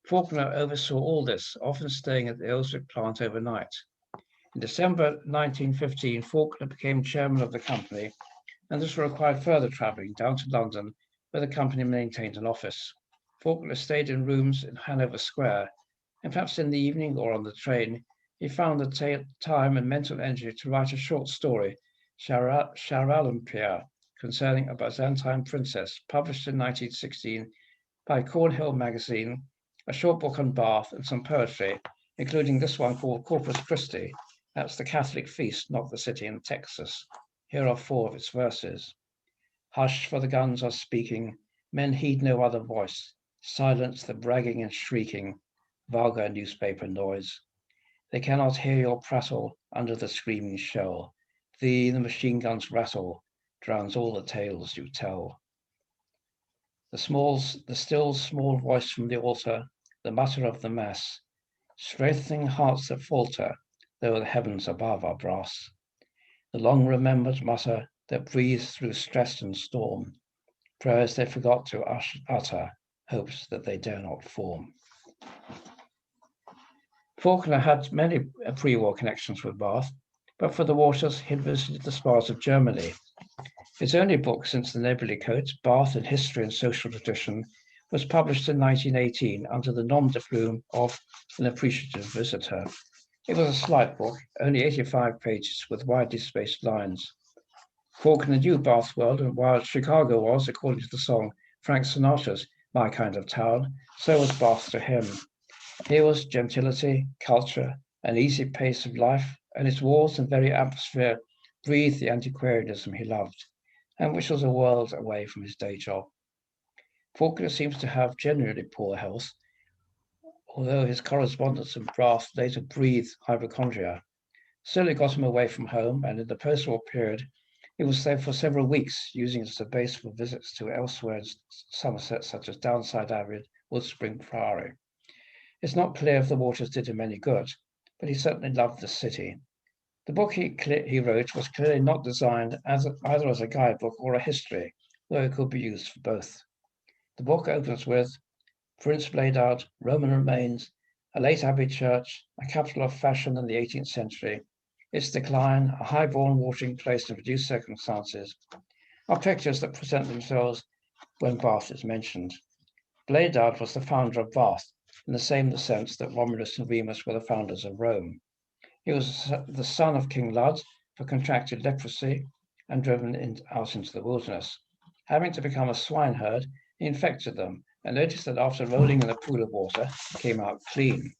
Falkner oversaw all this, often staying at the Ayleswick plant overnight. In December 1915, Falkner became chairman of the company, and this required further travelling down to London, where the company maintained an office. Falkner stayed in rooms in Hanover Square, and perhaps in the evening or on the train, he found the time and mental energy to write a short story, Charalampia, concerning a Byzantine princess, published in 1916 by Cornhill magazine, a short book on Bath, and some poetry, including this one called Corpus Christi. That's the Catholic feast, not the city in Texas. Here are 4 of its verses. Hush, for the guns are speaking, men heed no other voice. Silence the bragging and shrieking, vulgar newspaper noise. They cannot hear your prattle under the screaming shell. The machine gun's rattle drowns all the tales you tell. The still small voice from the altar, the mutter of the mass, strengthening hearts that falter, though the heavens above are brass. The long-remembered mutter that breathes through stress and storm, prayers they forgot to utter, hopes that they dare not form. Falkner had many pre-war connections with Bath, but for the waters, he'd visited the spas of Germany. His only book since the Nebulae Coat, Bath in History and Social Tradition, was published in 1918 under the nom de plume of An Appreciative Visitor. It was a slight book, only 85 pages with widely spaced lines. Falkner knew Bath well, and while Chicago was, according to the song Frank Sinatra's My Kind of Town, so was Bath to him. Here was gentility, culture, an easy pace of life, and its walls and very atmosphere breathed the antiquarianism he loved, and which was a world away from his day job. Falkner seems to have genuinely poor health, although his correspondence in Bath later breathed hypochondria. Still, it got him away from home, and in the post-war period, he was there for several weeks, using it as a base for visits to elsewhere in Somerset, such as Downside Abbey, Woodspring Priory. It's not clear if the waters did him any good, but he certainly loved the city. The book he wrote was clearly not designed either as a guidebook or a history, though it could be used for both. The book opens with Prince Bladud, Roman remains, a late abbey church, a capital of fashion in the 18th century, its decline, a high-born watering place in reduced circumstances, are pictures that present themselves when Bath is mentioned. Bladud was the founder of Bath, in the same sense that Romulus and Remus were the founders of Rome. He was the son of King Lud, who contracted leprosy and driven out into the wilderness. Having to become a swineherd, he infected them and noticed that after rolling in a pool of water, he came out clean.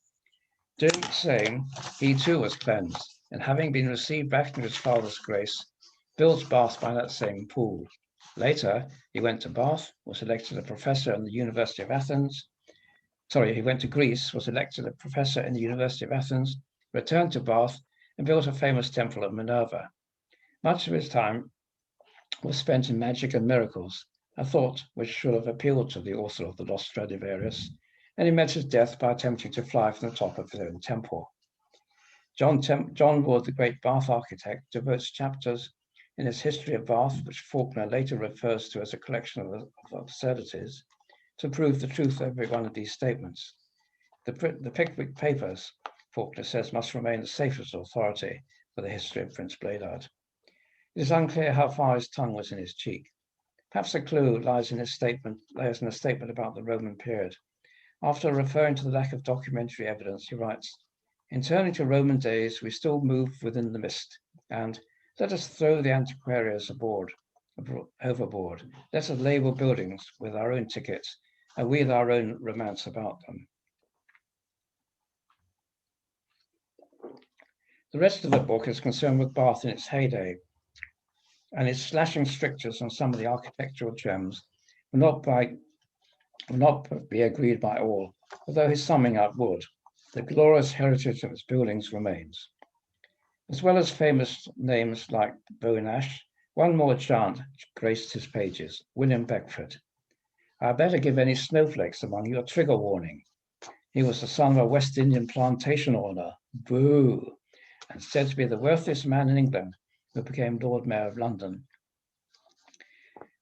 Doing the same, he too was cleansed, and having been received back into his father's grace, built Bath by that same pool. Later, he went to Bath, was elected a professor in the University of Athens. He went to Greece, was elected a professor in the University of Athens, returned to Bath, and built a famous temple of Minerva. Much of his time was spent in magic and miracles, a thought which should have appealed to the author of the Lost Stradivarius, and he met his death by attempting to fly from the top of his own temple. John Wood, the great Bath architect, devotes chapters in his History of Bath, which Falkner later refers to as a collection of absurdities, to prove the truth of every one of these statements. The Pickwick Papers, Falkner says, must remain the safest authority for the history of Prince Bladud. It is unclear how far his tongue was in his cheek. Perhaps the clue lies in a statement about the Roman period. After referring to the lack of documentary evidence, he writes, "In turning to Roman days, we still move within the mist, and let us throw the antiquarians overboard. Let us label buildings with our own tickets and with our own romance about them." The rest of the book is concerned with Bath in its heyday, and its slashing strictures on some of the architectural gems will not be agreed by all, although his summing up would. The glorious heritage of its buildings remains. As well as famous names like Bonash, one more giant graced his pages, William Beckford. I better give any snowflakes among you a trigger warning. He was the son of a West Indian plantation owner, boo, and said to be the wealthiest man in England, who became Lord Mayor of London.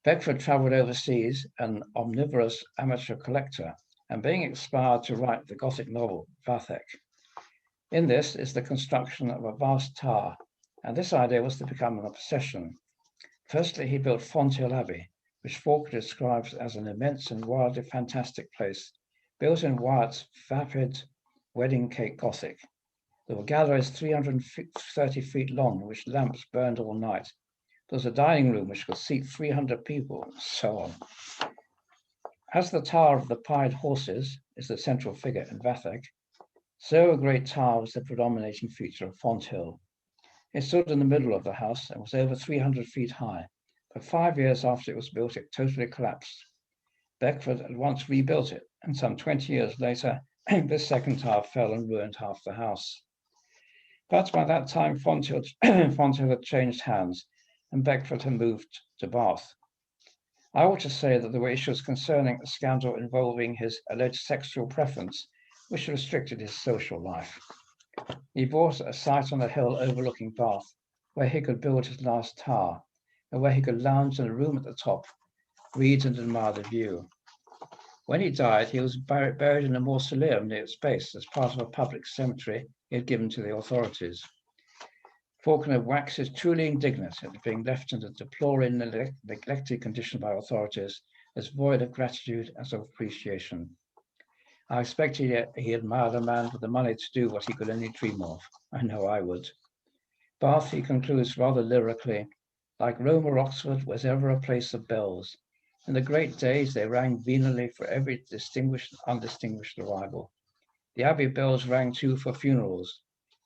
Beckford travelled overseas, an omnivorous amateur collector, and being inspired to write the Gothic novel, Vathek. In this is the construction of a vast tower, and this idea was to become an obsession. Firstly, he built Fonthill Abbey, which Falkner describes as an immense and wildly fantastic place, built in Wyatt's vapid wedding cake Gothic. There were galleries 330 feet long, which lamps burned all night. There was a dining room which could seat 300 people, and so on. As the Tower of the Pied Horses is the central figure in Vathek, so a great tower was the predominating feature of Fonthill. It stood in the middle of the house and was over 300 feet high, but 5 years after it was built, it totally collapsed. Beckford at once rebuilt it, and some 20 years later, this second tower fell and ruined half the house. But by that time, Fonthill had changed hands, and Beckford had moved to Bath. I ought to say that there were issues concerning a scandal involving his alleged sexual preference, which restricted his social life. He bought a site on a hill overlooking Bath, where he could build his last tower, and where he could lounge in a room at the top, read and admire the view. When he died, he was buried in a mausoleum near its base as part of a public cemetery he had given to the authorities. Falkner waxes truly indignant at being left in a deplorable and neglected condition by authorities, as void of gratitude as of appreciation. I expect he admired a man with the money to do what he could only dream of. I know I would. Bath, he concludes rather lyrically, like Rome or Oxford, was ever a place of bells. In the great days, they rang venally for every distinguished and undistinguished arrival. The Abbey bells rang too for funerals,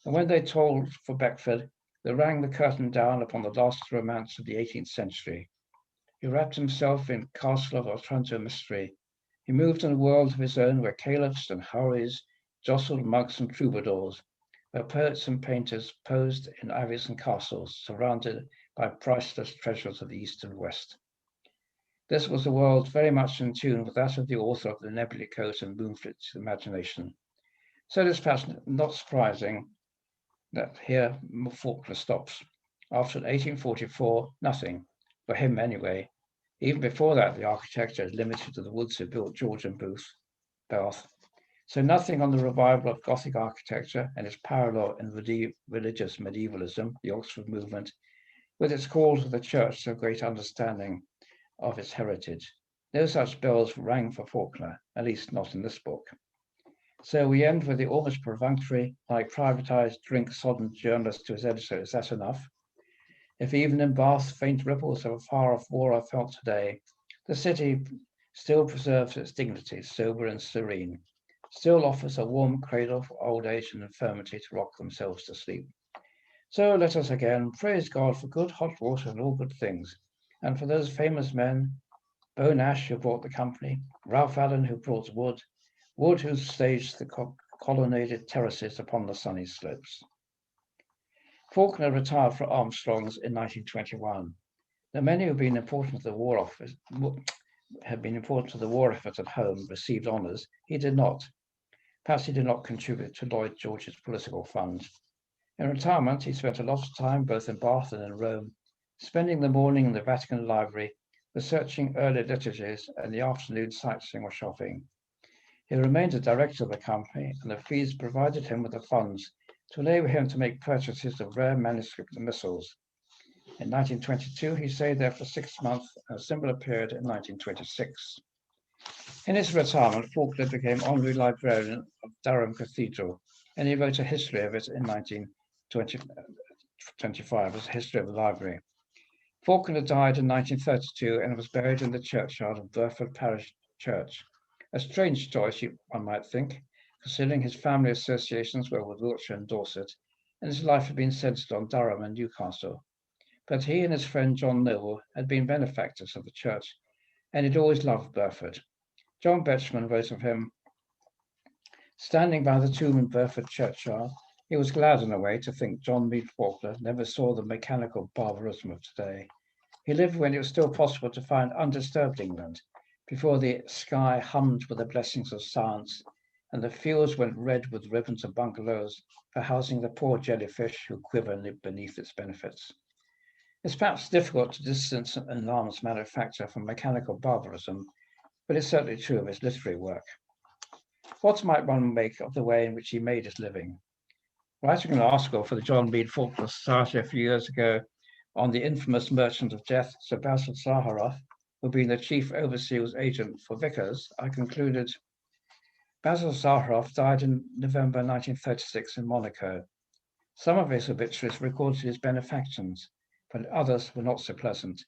and when they tolled for Beckford, they rang the curtain down upon the last romance of the 18th century. He wrapped himself in Castle of Otranto mystery. He moved in a world of his own where caliphs and houris jostled monks and troubadours, where poets and painters posed in abbeys and castles, surrounded by priceless treasures of the East and West. This was a world very much in tune with that of the author of the Nebulae Coat and Moonfleet's imagination. So it is perhaps not surprising that here Falkner stops. After 1844, nothing, for him anyway. Even before that, the architecture is limited to the woods who built George and Bath. So nothing on the revival of Gothic architecture and its parallel in religious medievalism, the Oxford movement, with its call to the church to a great understanding of its heritage. No such bells rang for Falkner, at least not in this book. So we end with the almost perfunctory, like privatized, drink-sodden journalist to his editor, is that enough? If even in Bath faint ripples of a far-off war are felt today, the city still preserves its dignity, sober and serene, still offers a warm cradle for old age and infirmity to rock themselves to sleep. So let us again praise God for good hot water and all good things, and for those famous men, Bonash, who brought the company, Ralph Allen, who brought wood who staged the colonnaded terraces upon the sunny slopes. Falkner retired from Armstrong's in 1921. Though many who have been important to the war effort at home received honours, he did not. Perhaps he did not contribute to Lloyd George's political fund. In retirement, he spent a lot of time both in Bath and in Rome, spending the morning in the Vatican Library, researching early liturgies, and the afternoon sightseeing or shopping. He remained a director of the company, and the fees provided him with the funds to enable him to make purchases of rare manuscript and missals. In 1922, he stayed there for 6 months, and a similar period in 1926. In his retirement, Falkner became honorary librarian of Durham Cathedral, and he wrote a history of it in 1925 as a history of the library. Falkner died in 1932 and was buried in the churchyard of Beckford Parish Church. A strange choice, one might think, considering his family associations were with Wiltshire and Dorset, and his life had been centred on Durham and Newcastle. But he and his friend John Noble had been benefactors of the church, and he'd always loved Beckford. John Betjeman wrote of him, Standing by the tomb in Beckford churchyard, he was glad in a way to think John Meade Falkner never saw the mechanical barbarism of today. He lived when it was still possible to find undisturbed England, before the sky hummed with the blessings of science and the fields went red with ribbons of bungalows for housing the poor jellyfish who quiver beneath its benefits. It's perhaps difficult to distance an arms manufacturer from mechanical barbarism, but it's certainly true of his literary work. What might one make of the way in which he made his living? Writing an article for the John Meade Falkner Society a few years ago on the infamous merchant of death, Sir Basil Zaharoff, who had been the chief overseer's agent for Vickers, I concluded, Basil Zaharoff died in November 1936 in Monaco. Some of his obituaries recorded his benefactions, but others were not so pleasant.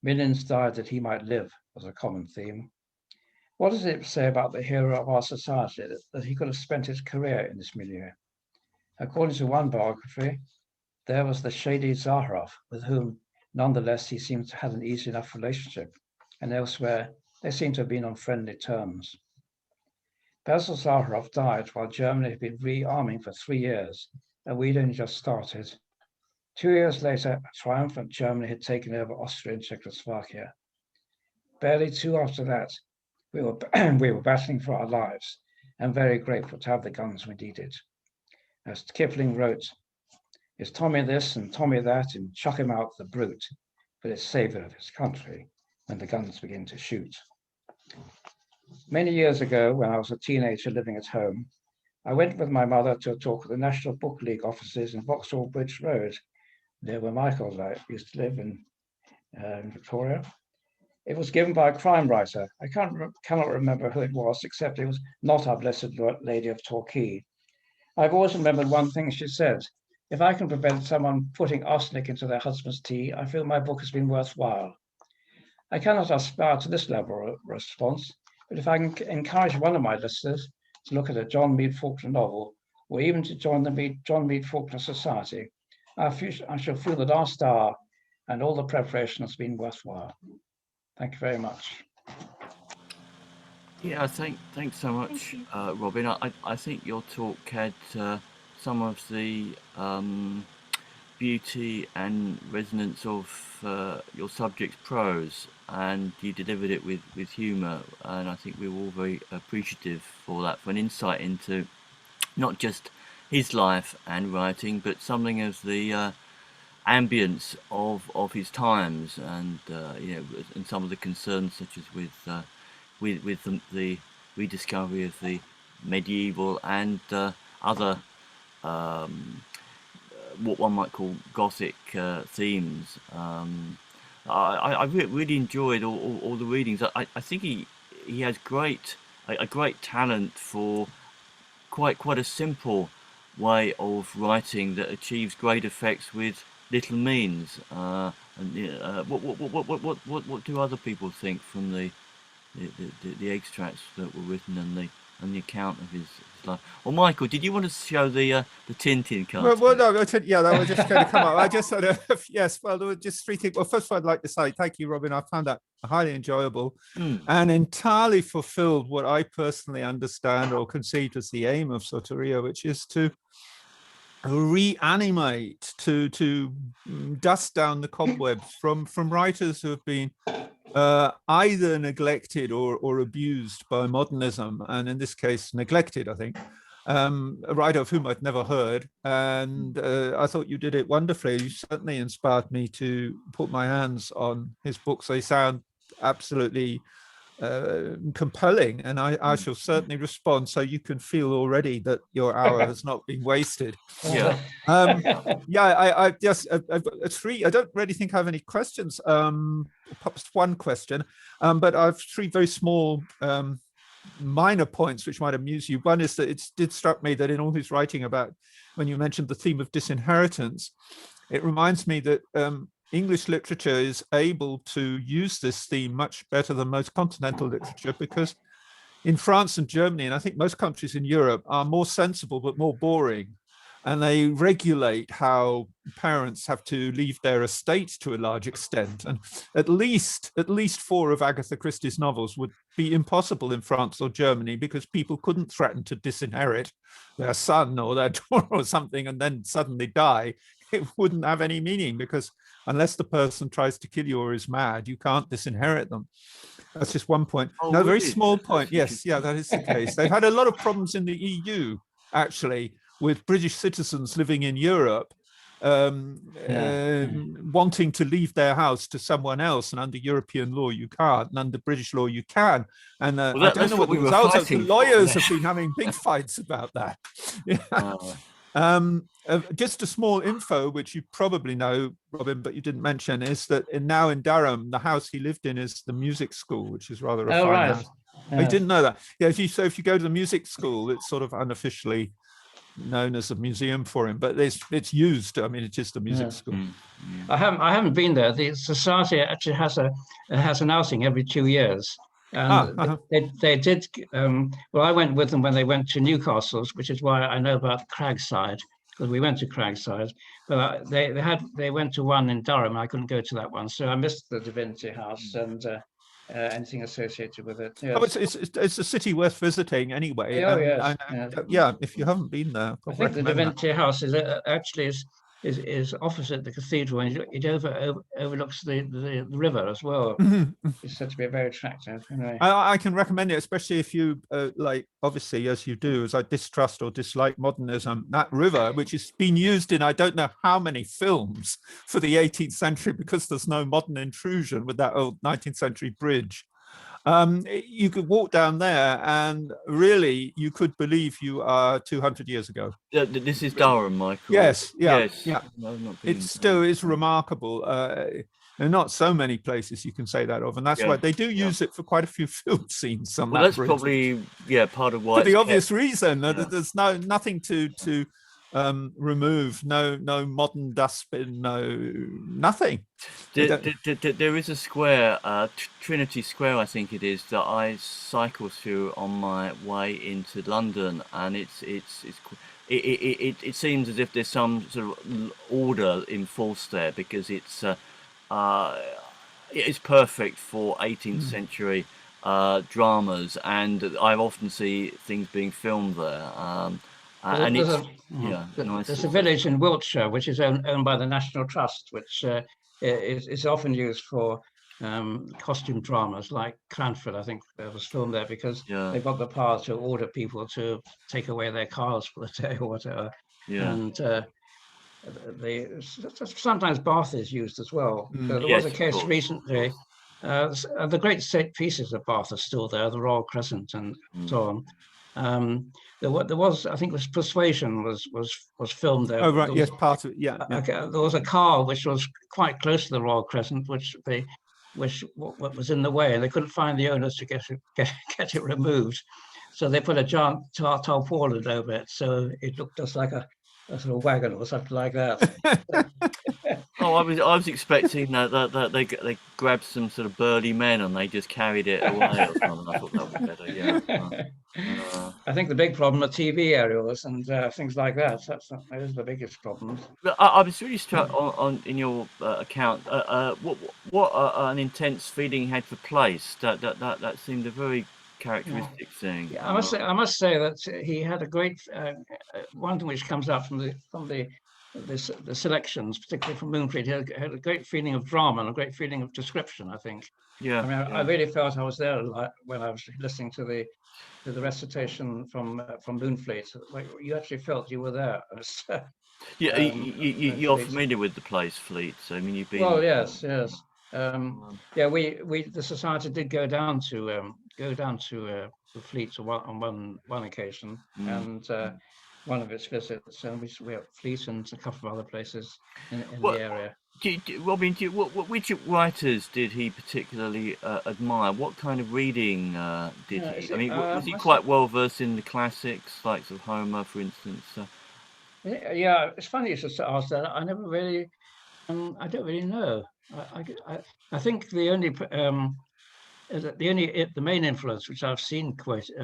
Millions died that he might live was a common theme. What does it say about the hero of our society that he could have spent his career in this milieu? According to one biography, there was the shady Zaharoff, with whom, nonetheless, he seems to have had an easy enough relationship, and elsewhere, they seem to have been on friendly terms. Basil Zaharoff died while Germany had been rearming for 3 years, and we'd only just started. 2 years later, triumphant Germany had taken over Austria and Czechoslovakia. Barely 2 after that, we were battling for our lives and very grateful to have the guns we needed. As Kipling wrote, it's Tommy this and Tommy that and chuck him out the brute, but it's savior of his country when the guns begin to shoot. Many years ago, when I was a teenager living at home, I went with my mother to a talk at the National Book League offices in Vauxhall Bridge Road, near where Michael used to live in Victoria. It was given by a crime writer. I cannot remember who it was, except it was not Our Blessed Lady of Torquay. I've always remembered one thing she said. If I can prevent someone putting arsenic into their husband's tea, I feel my book has been worthwhile. I cannot aspire to this level of response, but if I can encourage one of my listeners to look at a John Meade Falkner novel, or even to join the John Meade Falkner Society, I shall feel that our star and all the preparation has been worthwhile. Thank you very much. Yeah, thanks so much, Robin. I think your talk had some of the beauty and resonance of your subject's prose, and you delivered it with humour, and I think we were all very appreciative for that, for an insight into not just his life and writing, but something of the ambience of his times, and and some of the concerns, such as with the rediscovery of the medieval and other what one might call Gothic themes. I really enjoyed all the readings. I think he has a great talent for quite a simple way of writing that achieves great effects with little means. What do other people think from the extracts that were written and the account of his life? Well, Michael, did you want to show the Tintin card? Well, no, yeah, that was just going to come up. I just sort of, yes, well, there were just three things. Well, first of all, I'd like to say thank you, Robin. I found that highly enjoyable and entirely fulfilled what I personally understand or conceive as the aim of Soteria, which is to reanimate, to dust down the cobwebs from writers who have been either neglected or abused by modernism, and in this case neglected, I think. A writer of whom I'd never heard, and I thought you did it wonderfully. You certainly inspired me to put my hands on his books. They sound absolutely compelling, and I shall certainly respond, so you can feel already that your hour has not been wasted. Yeah. I just I've got three. I don't really think I have any questions. Perhaps one question, but I have three very small minor points which might amuse you. One is that it did struck me that in all his writing about, when you mentioned the theme of disinheritance, it reminds me that English literature is able to use this theme much better than most continental literature, because in France and Germany, and I think most countries in Europe, are more sensible but more boring. and they regulate how parents have to leave their estate to a large extent. And at least 4 of Agatha Christie's novels would be impossible in France or Germany because people couldn't threaten to disinherit their son or their daughter or something and then suddenly die. It wouldn't have any meaning, because unless the person tries to kill you or is mad, you can't disinherit them. That's just one point. Oh, no, really? very small point. Yes, yeah, that is the case. They've had a lot of problems in the EU, actually, with British citizens living in Europe wanting to leave their house to someone else, and under European law you can't, and under British law you can. And I don't know what the results are. The lawyers have been having big fights about that. Just a small info, which you probably know, Robin, but you didn't mention, is that now in Durham, the house he lived in is the music school, which is rather a fine house. Yeah. I didn't know that. Yeah, if you go to the music school, it's sort of unofficially known as a museum for him, but it's used. I mean, it is the music school. I haven't been there. The society actually has an outing every 2 years, and they did. Well, I went with them when they went to Newcastle's, which is why I know about Cragside, because we went to Cragside. But they went to one in Durham. I couldn't go to that one, so I missed the Divinity House and anything associated with it. Yes. Oh, it's a city worth visiting anyway. Oh, yes. Yeah, if you haven't been there, I think the Divinity House is actually is opposite the cathedral, and it overlooks the river as well. It's said to be very attractive. Anyway. I can recommend it, especially if you like, obviously, as you do, as I distrust or dislike modernism, that river, which has been used in I don't know how many films for the 18th century, because there's no modern intrusion with that old 19th century bridge. You could walk down there and really you could believe you are 200 years ago. This is Durham, Michael. Yes, yeah. No, it still is remarkable. There are not so many places you can say that of, and that's why they do use it for quite a few film scenes. Well, that's probably part of why. For the obvious reason that there's nothing to remove, no modern dustbin, nothing. There is a square, Trinity Square, I think it is, that I cycle through on my way into London, and it seems as if there's some sort of order enforced there, because it's perfect for 18th century dramas, and I often see things being filmed there. And there's a village in Wiltshire which is owned by the National Trust, which is often used for costume dramas, like Cranford, I think, was filmed there, because they've got the power to order people to take away their cars for the day or whatever. And sometimes Bath is used as well. There was a case recently. The great set pieces of Bath are still there, the Royal Crescent and so on. There was, I think, it was Persuasion was filmed there. Oh right, yes, part of it. Yeah. There was a car which was quite close to the Royal Crescent, which was in the way, and they couldn't find the owners to get it removed. So they put a giant tarpaulin over it, so it looked just like a sort of wagon or something like that. I was expecting that they grabbed some sort of burly men and they just carried it away or something. I thought that was better. Yeah. I think the big problem are TV aerials and things like that. Those are the biggest problems. I was really struck in your account. What an intense feeling he had for place. That seemed a very characteristic thing. Yeah, I must say that he had a great one thing which comes out from the selections, particularly from Moonfleet. He had a great feeling of drama and a great feeling of description, I think. Yeah. I mean, I really felt I was there when I was listening to the recitation from Moonfleet. Like, you actually felt you were there. You're familiar with the place, Fleet. So I mean, you've been. Well, yes. The society did go down to the Fleet on one occasion, and one of its visits, and we have Fleet and a couple of other places in the area. Robin, which writers did he particularly admire? What kind of reading did he? I mean, was he quite well versed in the classics, like sort of Homer, for instance? Yeah, it's funny you should ask that. I never really, I don't really know. I think the main influence which I've seen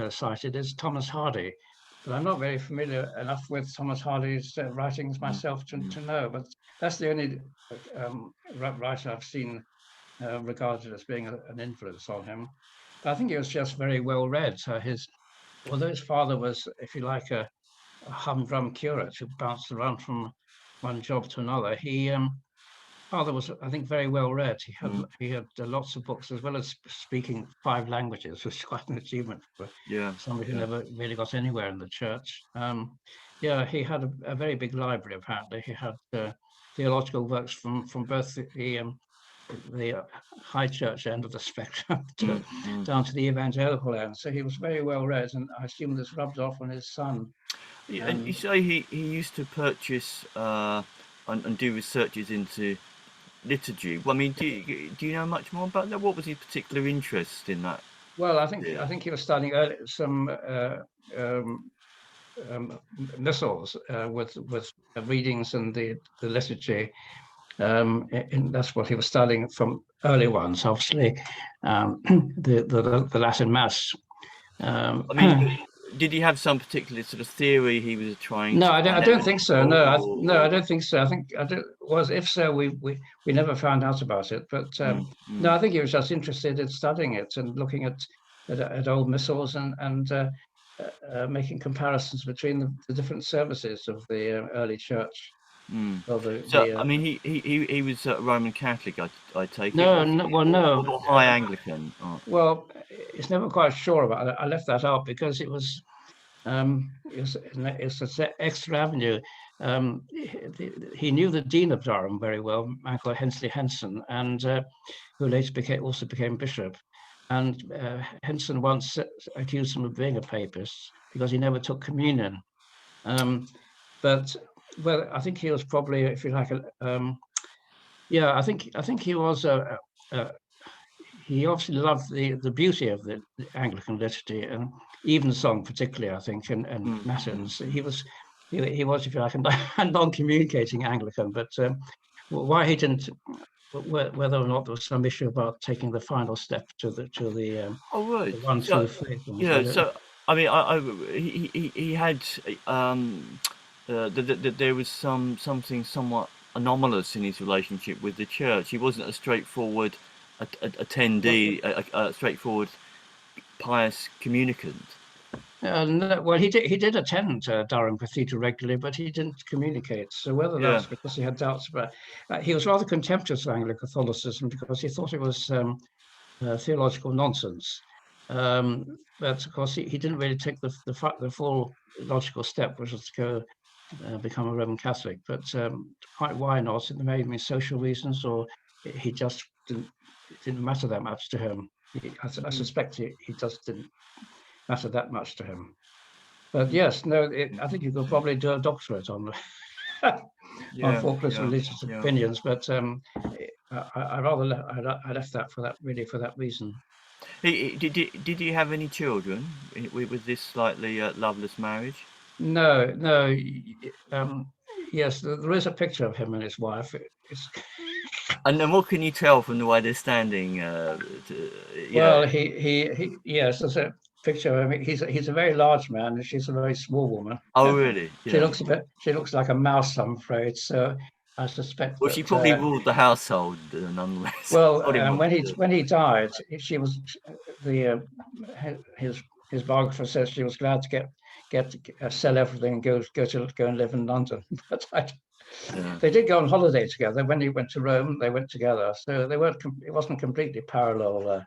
cited is Thomas Hardy, but I'm not very familiar enough with Thomas Hardy's writings myself to know. But that's the only writer I've seen regarded as being an influence on him. But I think he was just very well read. Although his father was, if you like, a humdrum curate who bounced around from one job to another, father was, I think, very well read. He had lots of books, as well as speaking 5 languages, which is quite an achievement for somebody who never really got anywhere in the church. He had a very big library. Apparently, he had theological works from both the high church end of the spectrum down to the evangelical end. So he was very well read, and I assume this rubbed off on his son. And you say he used to purchase and do researches into liturgy. Well, I mean, do you know much more about that? What was his particular interest in that? Well, I think he was studying some missals with readings and the liturgy. And that's what he was studying from early ones, obviously, the Latin Mass. I mean, did he have some particular sort of theory he was trying? No, I don't think so. No, I don't think so. I think if so, we never found out about it. But no, I think he was just interested in studying it and looking at old missals and making comparisons between the different services of the early church. I mean, he was Roman Catholic, I take it. No. Or High Anglican. Oh. Well, it's never quite sure about it. I left that out because it's an extra avenue. He knew the Dean of Durham very well, Michael Hensley Henson, and who later also became bishop. And Henson once accused him of being a papist because he never took communion. But I think he was probably, if you like, I think he was he obviously loved the beauty of the Anglican liturgy and evensong particularly, I think, and matins. He was, if you like, a non-communicating Anglican. But why he didn't, whether or not there was some issue about taking the final step to the one true faith. So I mean, he had there was something somewhat anomalous in his relationship with the church. He wasn't a straightforward attendee, a straightforward pious communicant. Well, he did attend Durham Cathedral regularly, but he didn't communicate. So whether that's because he had doubts about, he was rather contemptuous of Anglican Catholicism because he thought it was theological nonsense. But of course, he didn't really take the full logical step, which was to go become a Roman Catholic. But quite why not? It may have been social reasons, or he just didn't matter that much to him. I suspect he just didn't matter that much to him. But yes, no, I think you could probably do a doctorate on Falkner's religious opinions. But I left that for that reason. Did he have any children with this slightly loveless marriage? No. Yes, there is a picture of him and his wife. And then what can you tell from the way they're standing? Well, yes, there's a picture of him. He's a very large man, and she's a very small woman. Oh, really? Yeah. She looks like a mouse, I'm afraid. So I suspect. Well, she probably ruled the household nonetheless. Well, when he died, she was his biographer says she was glad to sell everything and go and live in London. But they did go on holiday together. When he went to Rome, they went together. So they weren't. It wasn't completely parallel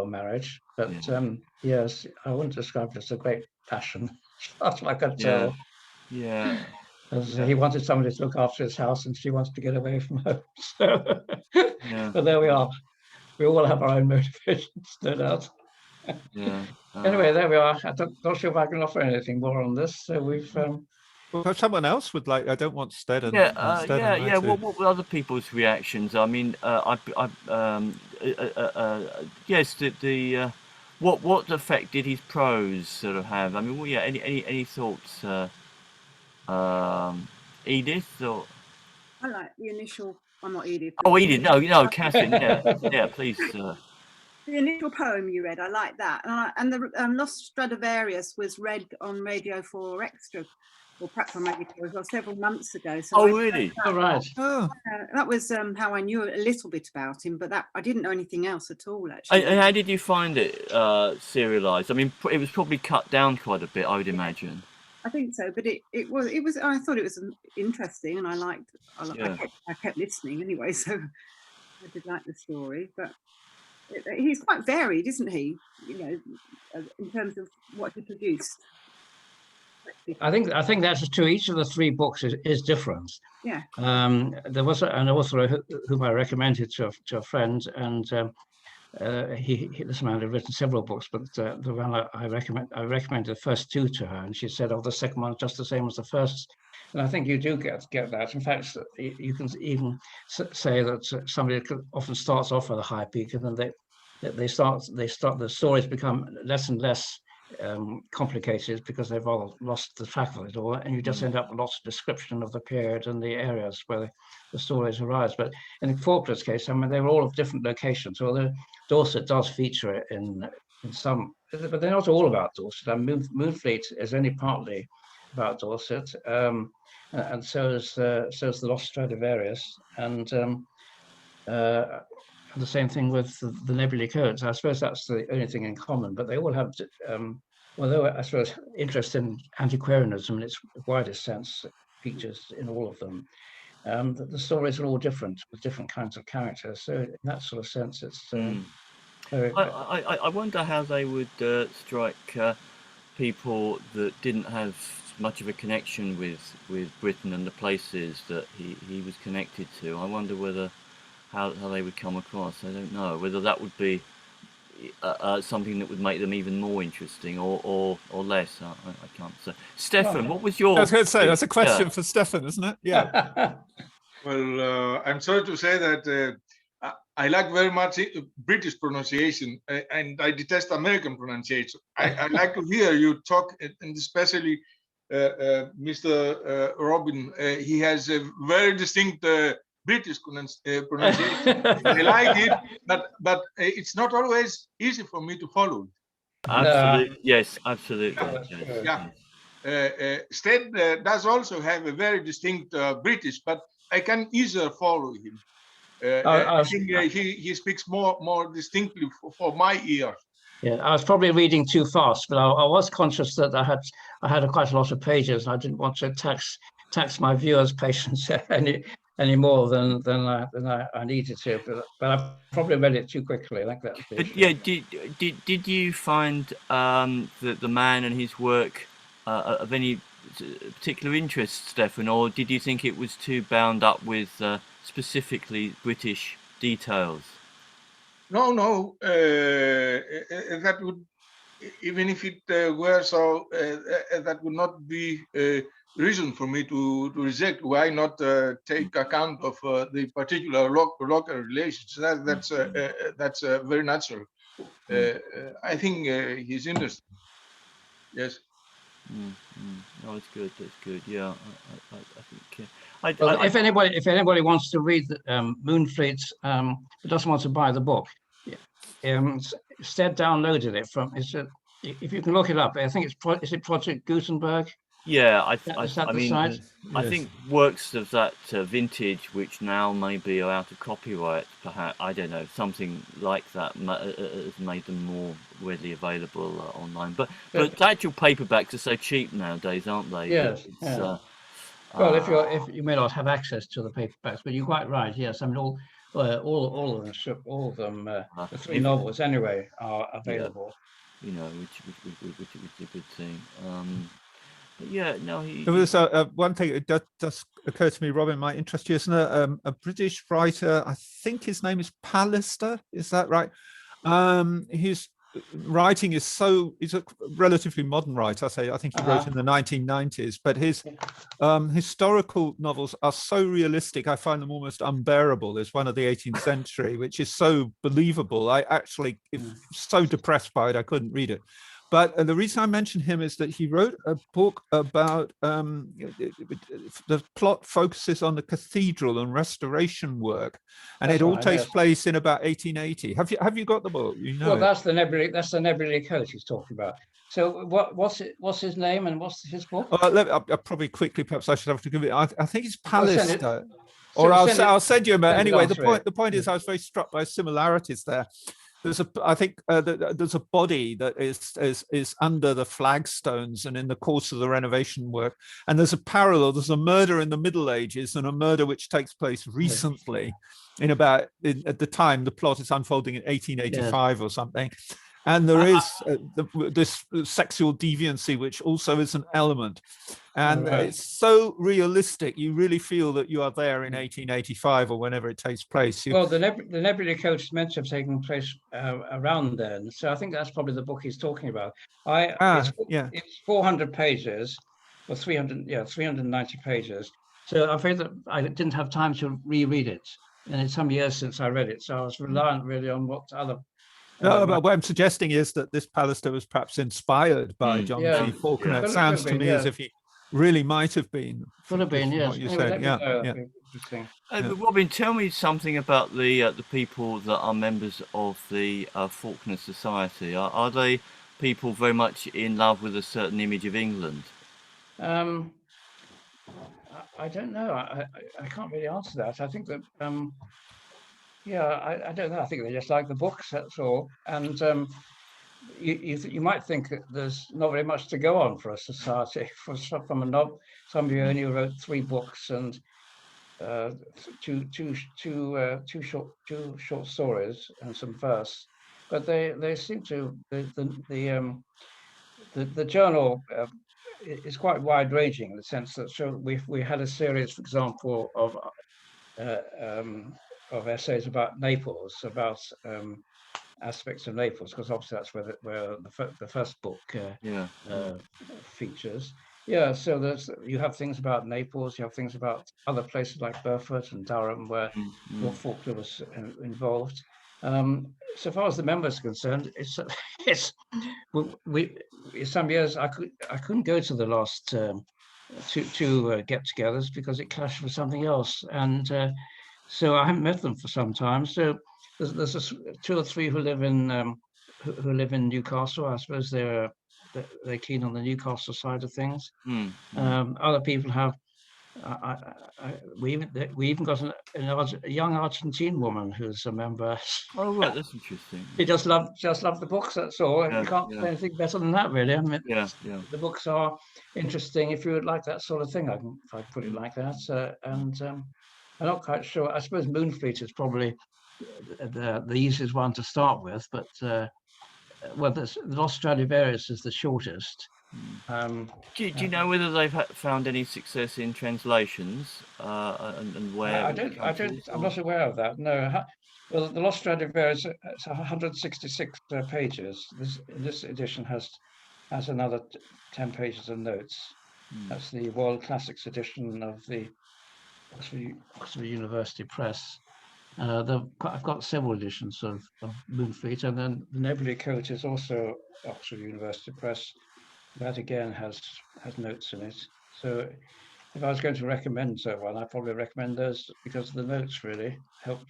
marriage. But yes, I wouldn't describe it as a great passion. That's what I could tell. Yeah. He wanted somebody to look after his house, and she wanted to get away from home. So, but there we are. We all have our own motivations, no doubt. Yeah. Anyway, there we are. I'm not sure if I can offer anything more on this. So we've. Well, someone else would like. I don't want Stead. What were other people's reactions? I mean, yes. What effect did his prose sort of have? I mean, any thoughts, Edith or? I like the initial. I'm not Edith. Oh, Edith. No, Catherine. Yeah, please. The initial poem you read, I like that. And the Lost Stradivarius was read on Radio 4 Extra, or perhaps on Radio 4 as well, several months ago. So really? Oh, right. that was how I knew a little bit about him, but I didn't know anything else at all, actually. And how did you find it serialized? I mean, it was probably cut down quite a bit, I would imagine. I think so, but it was. I thought it was interesting, and I kept listening anyway, so I did like the story. But he's quite varied, isn't he? You know, in terms of what he produced. I think that's true. Each of the three books is different. Yeah. There was an author whom I recommended to a friend, and this man had written several books, but the one I recommended the first two to her, and she said, "Oh, the second one's just the same as the first." And I think you do get that. In fact, you can even say that somebody often starts off at a high peak, and then the stories become less and less complicated because they've all lost the track of it all, and you just end up with lots of description of the period and the areas where the stories arise. But in Faulkner's case, I mean, they were all of different locations, although Dorset does feature in some, but they're not all about Dorset. And Moonfleet is only partly about Dorset, and so is the Lost Stradivarius, and the same thing with the Nebulae Codes. I suppose that's the only thing in common, but they all have, although I suppose interest in antiquarianism in its widest sense features in all of them, the stories are all different with different kinds of characters. So in that sort of sense, it's very... I wonder how they would strike people that didn't have much of a connection with Britain and the places that he was connected to. I wonder whether how they would come across. I don't know whether that would be something that would make them even more interesting or less. I can't say. Stefan, what was your... I was going to say, that's a question for Stefan, isn't it? Yeah. Well, I'm sorry to say that I like very much British pronunciation, and I detest American pronunciation. I like to hear you talk, and especially Mr. Robin. He has a very distinct British pronunciation. I like it, but it's not always easy for me to follow it. Absolutely, yes, absolutely. Stead does also have a very distinct British, but I can easier follow him. I think he speaks more distinctly for my ear. Yeah, I was probably reading too fast, but I was conscious that I had quite a lot of pages, and I didn't want to tax my viewers' patience any more than I needed to. But I probably read it too quickly. I think that's the issue. Yeah. Did you find the man and his work of any particular interest, Stefan, or did you think it was too bound up with specifically British details? No. That would, even if it were so, that would not be a reason for me to reject. Why not take account of the particular local relations? That's very natural. I think he's interesting. Yes. No, it's good. That's good. Yeah, I think. Well, if anybody wants to read Moonfleet's, but doesn't want to buy the book, Stead downloaded it from. If you can look it up, I think is it Project Gutenberg? Yeah, I mean, site? I think works of that vintage, which now maybe are out of copyright, perhaps, I don't know, something like that has made them more readily available online. But the actual paperbacks are so cheap nowadays, aren't they? Yes. Well, if you may not have access to the paperbacks, but you're quite right. Yes, I mean all of them, the three novels anyway, are available. Yeah. You know, which is a good thing. But yeah, no. There was one thing that does occur to me, Robin, might interest you, isn't it? A British writer, I think his name is Pallister, is that right? His writing is he's a relatively modern writer. I think he wrote in the 1990s, but his historical novels are so realistic, I find them almost unbearable. There's one of the 18th century, which is so believable. I actually, so depressed by it, I couldn't read it. But the reason I mention him is that he wrote a book about the plot focuses on the cathedral and restoration work, and it all takes place in about 1880. Have you got the book? You know, well, that's the Nebulae Coat he's talking about. So what's his name and what's his book? I'll probably quickly, perhaps I should have to give it. I think it's Pallister. Or I'll send you a mail. Anyway, the point is, I was very struck by similarities there. I think there's a body that is under the flagstones and in the course of the renovation work, and there's a parallel. There's a murder in the Middle Ages and a murder which takes place recently, at the time the plot is unfolding in 1885 or something. And there is this sexual deviancy, which also is an element. And it's so realistic. You really feel that you are there in 1885 or whenever it takes place. Well, the Nebula Code is meant to have taken place around then. So I think that's probably the book he's talking about. It's 400 pages, or 390 pages. So I'm afraid that I didn't have time to reread it. And it's some years since I read it. So I was reliant really on what other... No, but what I'm suggesting is that this Pallister was perhaps inspired by John G. Falkner. It sounds to me as if he really might have been. Could have been, yes. What you said, Robin, tell me something about the people that are members of the Falkner Society. Are they people very much in love with a certain image of England? I don't know. I can't really answer that. I think that. I don't know. I think they just like the books. That's all. And you might think that there's not very much to go on for a society. From somebody who only wrote 3 books and two short stories and some verse, but they seem to the journal is quite wide ranging in the sense that we had a series, for example, of essays about Naples, about aspects of Naples, because obviously that's where the first book features. Yeah, so you have things about Naples, you have things about other places like Beckford and Durham, where Lord Falkner was involved. So far as the members are concerned, some years I couldn't go to the last two get-togethers because it clashed with something else, and so I haven't met them for some time. So there's 2 or 3 who live in Newcastle. I suppose they're keen on the Newcastle side of things. Other people have. We even got a young Argentine woman who's a member. Oh right, that's interesting. He just loved the books. That's all. You can't say anything better than that, really. I mean, the books are interesting. If you would like that sort of thing, if I put it like that. I'm not quite sure. I suppose Moonfleet is probably the easiest one to start with, but the Los Stradivarius is the shortest. Do you know whether they've found any success in translations and where? I'm not aware of that. No. Well, the Lost Stradivarius, it's 166 pages. This edition has another 10 pages of notes. That's the World Classics edition of the Oxford University Press. I've got several editions of Moonfleet, and then the Nebulae Coat is also Oxford University Press. That again has notes in it. So if I was going to recommend one, I'd probably recommend those because the notes really helped.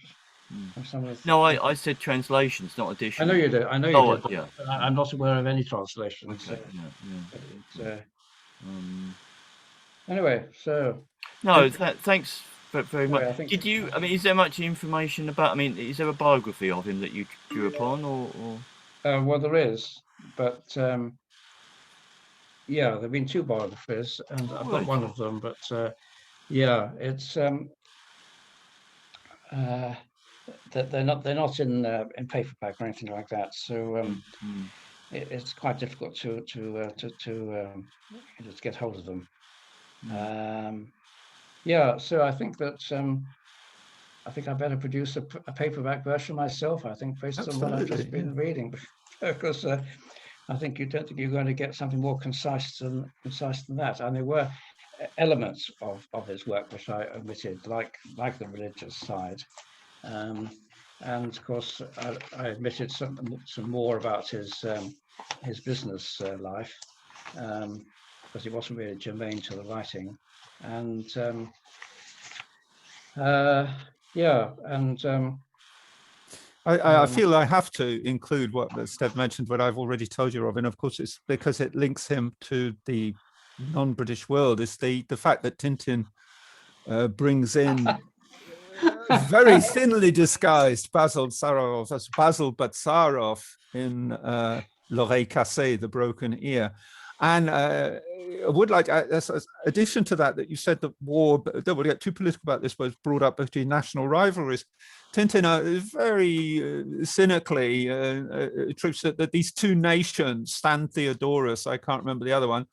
No, I said translations, not editions. I know you do. Yeah. I'm not aware of any translations. Okay. Anyway, so. No, thanks very much. Did you? I mean, is there much information about? I mean, is there a biography of him that you drew upon, or? Well, there is, but there've been 2 biographies, and I've got one of them. But it's they're not in paperback or anything like that. So it's quite difficult to just get hold of them. So I think that I better produce a paperback version myself. I think based on what I've just been reading, because I think you don't think you're going to get something more concise than that. And there were elements of his work which I omitted, like the religious side, and of course I omitted some more about his his business life, because he wasn't really germane to the writing. And I feel I have to include what Steph mentioned, what I've already told you, Robin. Of course, it's because it links him to the non-British world. Is the fact that Tintin brings in very thinly disguised Basil Tsarov, that's Basil Batsarov in L'Oreille Cassée, the broken ear. And I would like, as addition to that you said that war, don't want to get too political about this, but it's brought up between national rivalries. Tintin very cynically attributes that these two nations, Stan Theodorus, I can't remember the other one,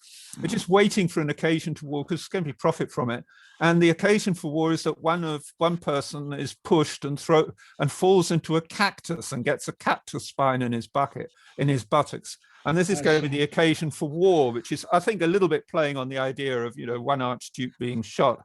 are just waiting for an occasion to war because it's going to be profit from it. And the occasion for war is that one person is pushed and falls into a cactus and gets a cactus spine in his buttocks. And this is going to be the occasion for war, which is, I think, a little bit playing on the idea of, one archduke being shot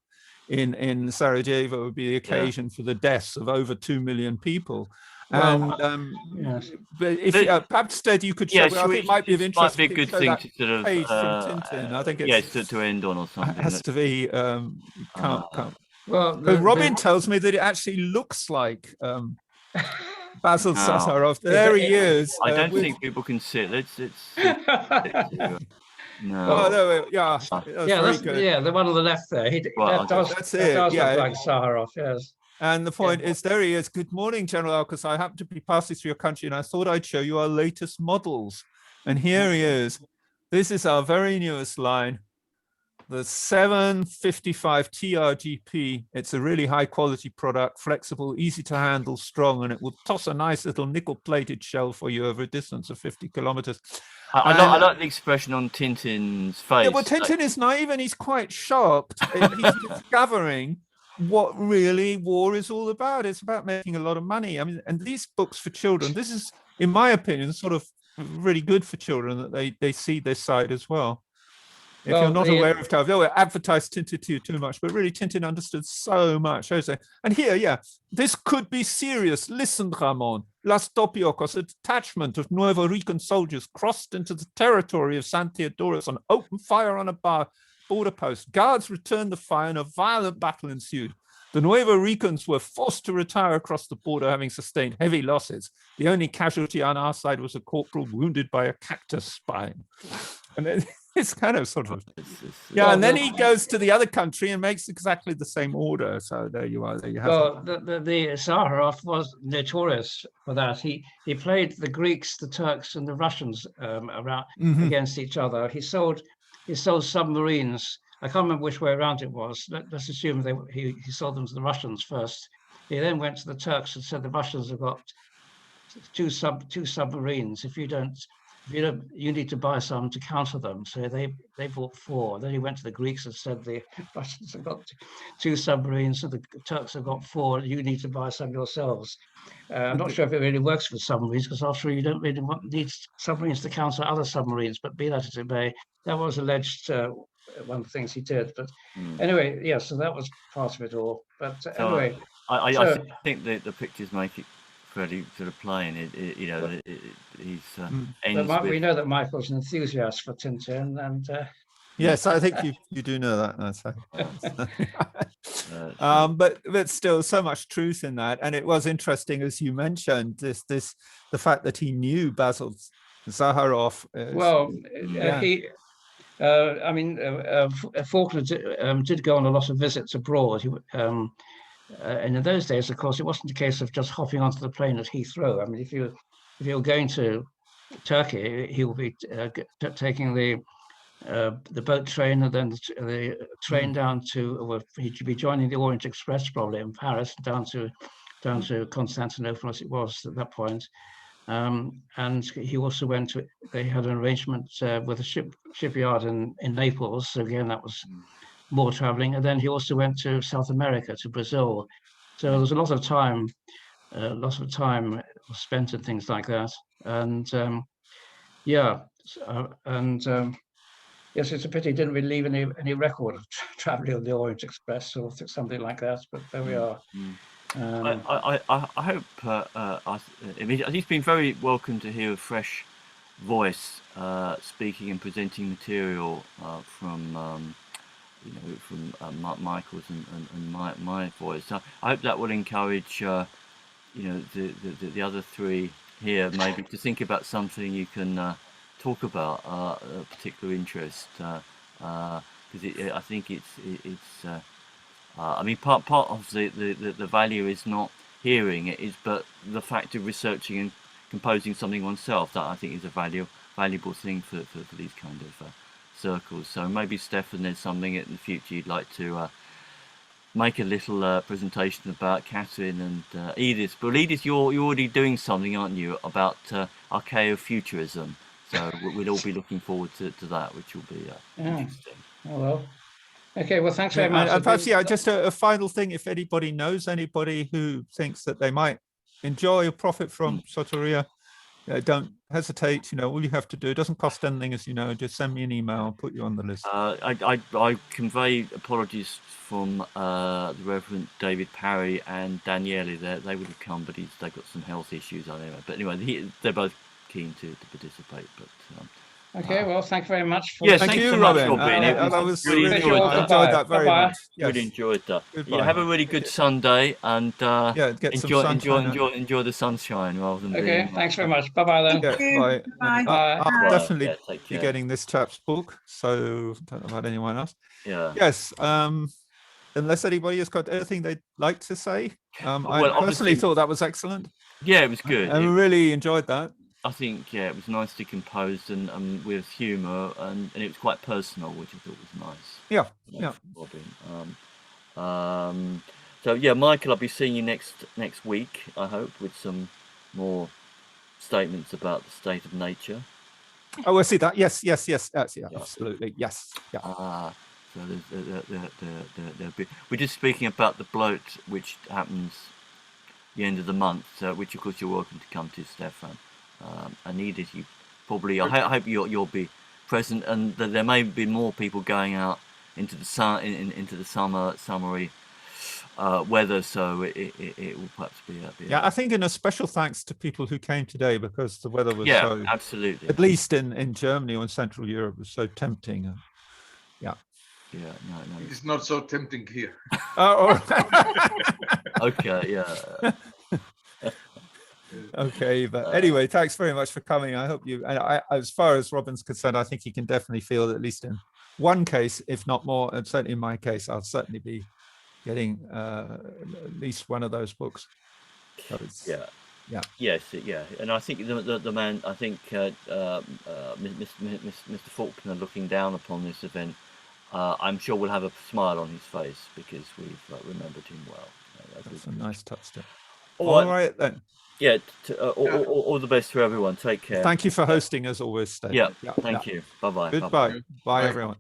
in Sarajevo would be the occasion for the deaths of over 2 million people. well, And yes. but if perhaps instead you could show, I think it might be of interest. Might be a good thing to sort of page from Tintin. I think it's to end on or something. It has to be can't. Well, Robin tells me that it actually looks like Basil Tsarov. There he is. I don't think people can see it. No. Oh, yeah. The one on the left there. That does look like Tsarov, yes. And the point is, there he is. Good morning, General Alcus. I happen to be passing through your country, and I thought I'd show you our latest models. And here he is. This is our very newest line, the 755 TRGP. It's a really high quality product, flexible, easy to handle, strong, and it will toss a nice little nickel-plated shell for you over a distance of 50 kilometers. I like the expression on Tintin's face. Yeah, well, Tintin is naive and he's quite shocked. He's discovering what really war is all about. It's about making a lot of money. I mean, and these books for children, this is, in my opinion, sort of really good for children that they see this side as well. If you're not aware of how they'll advertise Tintin to you too much, but really Tintin understood so much. And here, this could be serious. Listen, Ramon. Las Topiocos, a detachment of Nuevo Rican soldiers crossed into the territory of San Theodorus and opened fire on a border post. Guards returned the fire and a violent battle ensued. The Nuevo Ricans were forced to retire across the border, having sustained heavy losses. The only casualty on our side was a corporal wounded by a cactus spine. And then it's kind of sort of, and then he goes to the other country and makes exactly the same order. So there you are. There you have it. The Tsarov was notorious for that. He played the Greeks, the Turks, and the Russians around against each other. He sold submarines. I can't remember which way around it was. Let's assume he sold them to the Russians first. He then went to the Turks and said the Russians have got two submarines. If you don't, you need to buy some to counter them. So they bought 4. Then he went to the Greeks and said the Russians have got 2 submarines, so the Turks have got 4. You need to buy some yourselves. I'm not sure if it really works with submarines, because after all, you don't really need submarines to counter other submarines. But be that as it may, that was alleged one of the things he did. But anyway, so that was part of it all. But anyway, I think that the pictures make it fairly sort of plain. We know that Michael's an enthusiast for Tintin, and yes, I think you do know that. But still, so much truth in that, and it was interesting, as you mentioned, the fact that he knew Basil Tsarov. Falkner did go on a lot of visits abroad. And in those days, of course, it wasn't a case of just hopping onto the plane at Heathrow. I mean, if you're going to Turkey, he will be taking the boat train and then the train down to. He'd be joining the Orient Express probably in Paris down to Constantinople as it was at that point. And he also went to. They had an arrangement with a shipyard in Naples. So again, that was more traveling. And then he also went to South America, to Brazil. So there was a lot of time spent in things like that. And yes, it's a pity he didn't really leave any record of traveling on the Orient Express or something like that. But there we are. I hope. It's been very welcome to hear a fresh voice speaking and presenting material from Michael's and my voice. So I hope that will encourage the other three here maybe to think about something you can talk about a particular interest, because I think it's I mean part of the value is not hearing it, is but the fact of researching and composing something oneself. That I think is a valuable thing for these kind of circles. So maybe Stefan, there's something in the future you'd like to make a little presentation about Catherine and Edith. But Edith, you're already doing something, aren't you, about archaeofuturism? So we'll all be looking forward to that, which will be interesting. Oh well. Okay, well, thanks very much. And perhaps, just a final thing, if anybody knows anybody who thinks that they might enjoy or profit from Soteria, don't hesitate. All you have to do, it doesn't cost anything, as you know, just send me an email, I'll put you on the list. I convey apologies from the Reverend David Parry and Daniele. They would have come, but they've got some health issues. But anyway, they're both keen to participate. But okay, well, thank you very much. Yes, thank you, so Robin. I was really enjoyed that very much. Yes. Really enjoyed that. Goodbye. Yeah, have a really good Sunday and get some enjoy the sunshine rather than. Okay, thanks very much. Bye bye then. Bye. Bye. I'll definitely be getting this chap's book, so don't know about anyone else. Yeah. Yes. Unless anybody has got anything they'd like to say. I personally thought that was excellent. Yeah, it was good. I really enjoyed that. I think it was nicely composed and with humour, and it was quite personal, which I thought was nice. Yeah. Robin. So yeah, Michael, I'll be seeing you next week, I hope, with some more statements about the state of nature. Oh, I see that. Yes, absolutely. Yes. Yeah. So we're just speaking about the bloat, which happens the end of the month, which of course you're welcome to come to, Stefan. And Edith, you probably, I hope you'll be present, and that there may be more people going out into the sun, into the summery weather, so it will perhaps be I think, in a special thanks to people who came today, because the weather was so, absolutely, at least in Germany or in Central Europe, was so tempting. No. It's not so tempting here. Okay, yeah. Okay, but anyway, thanks very much for coming. I hope you, as far as Robin's concerned, I think he can definitely feel that, at least in one case, if not more, and certainly in my case, I'll certainly be getting at least one of those books. Yes, and I think the man, I think Mr. Faulkner, looking down upon this event, I'm sure will have a smile on his face, because we've remembered him well. That's a nice touch. All right then. Yeah, all the best for everyone. Take care. Thank you for hosting, as always, Steve. Thank you. Bye-bye. Goodbye. Bye, everyone.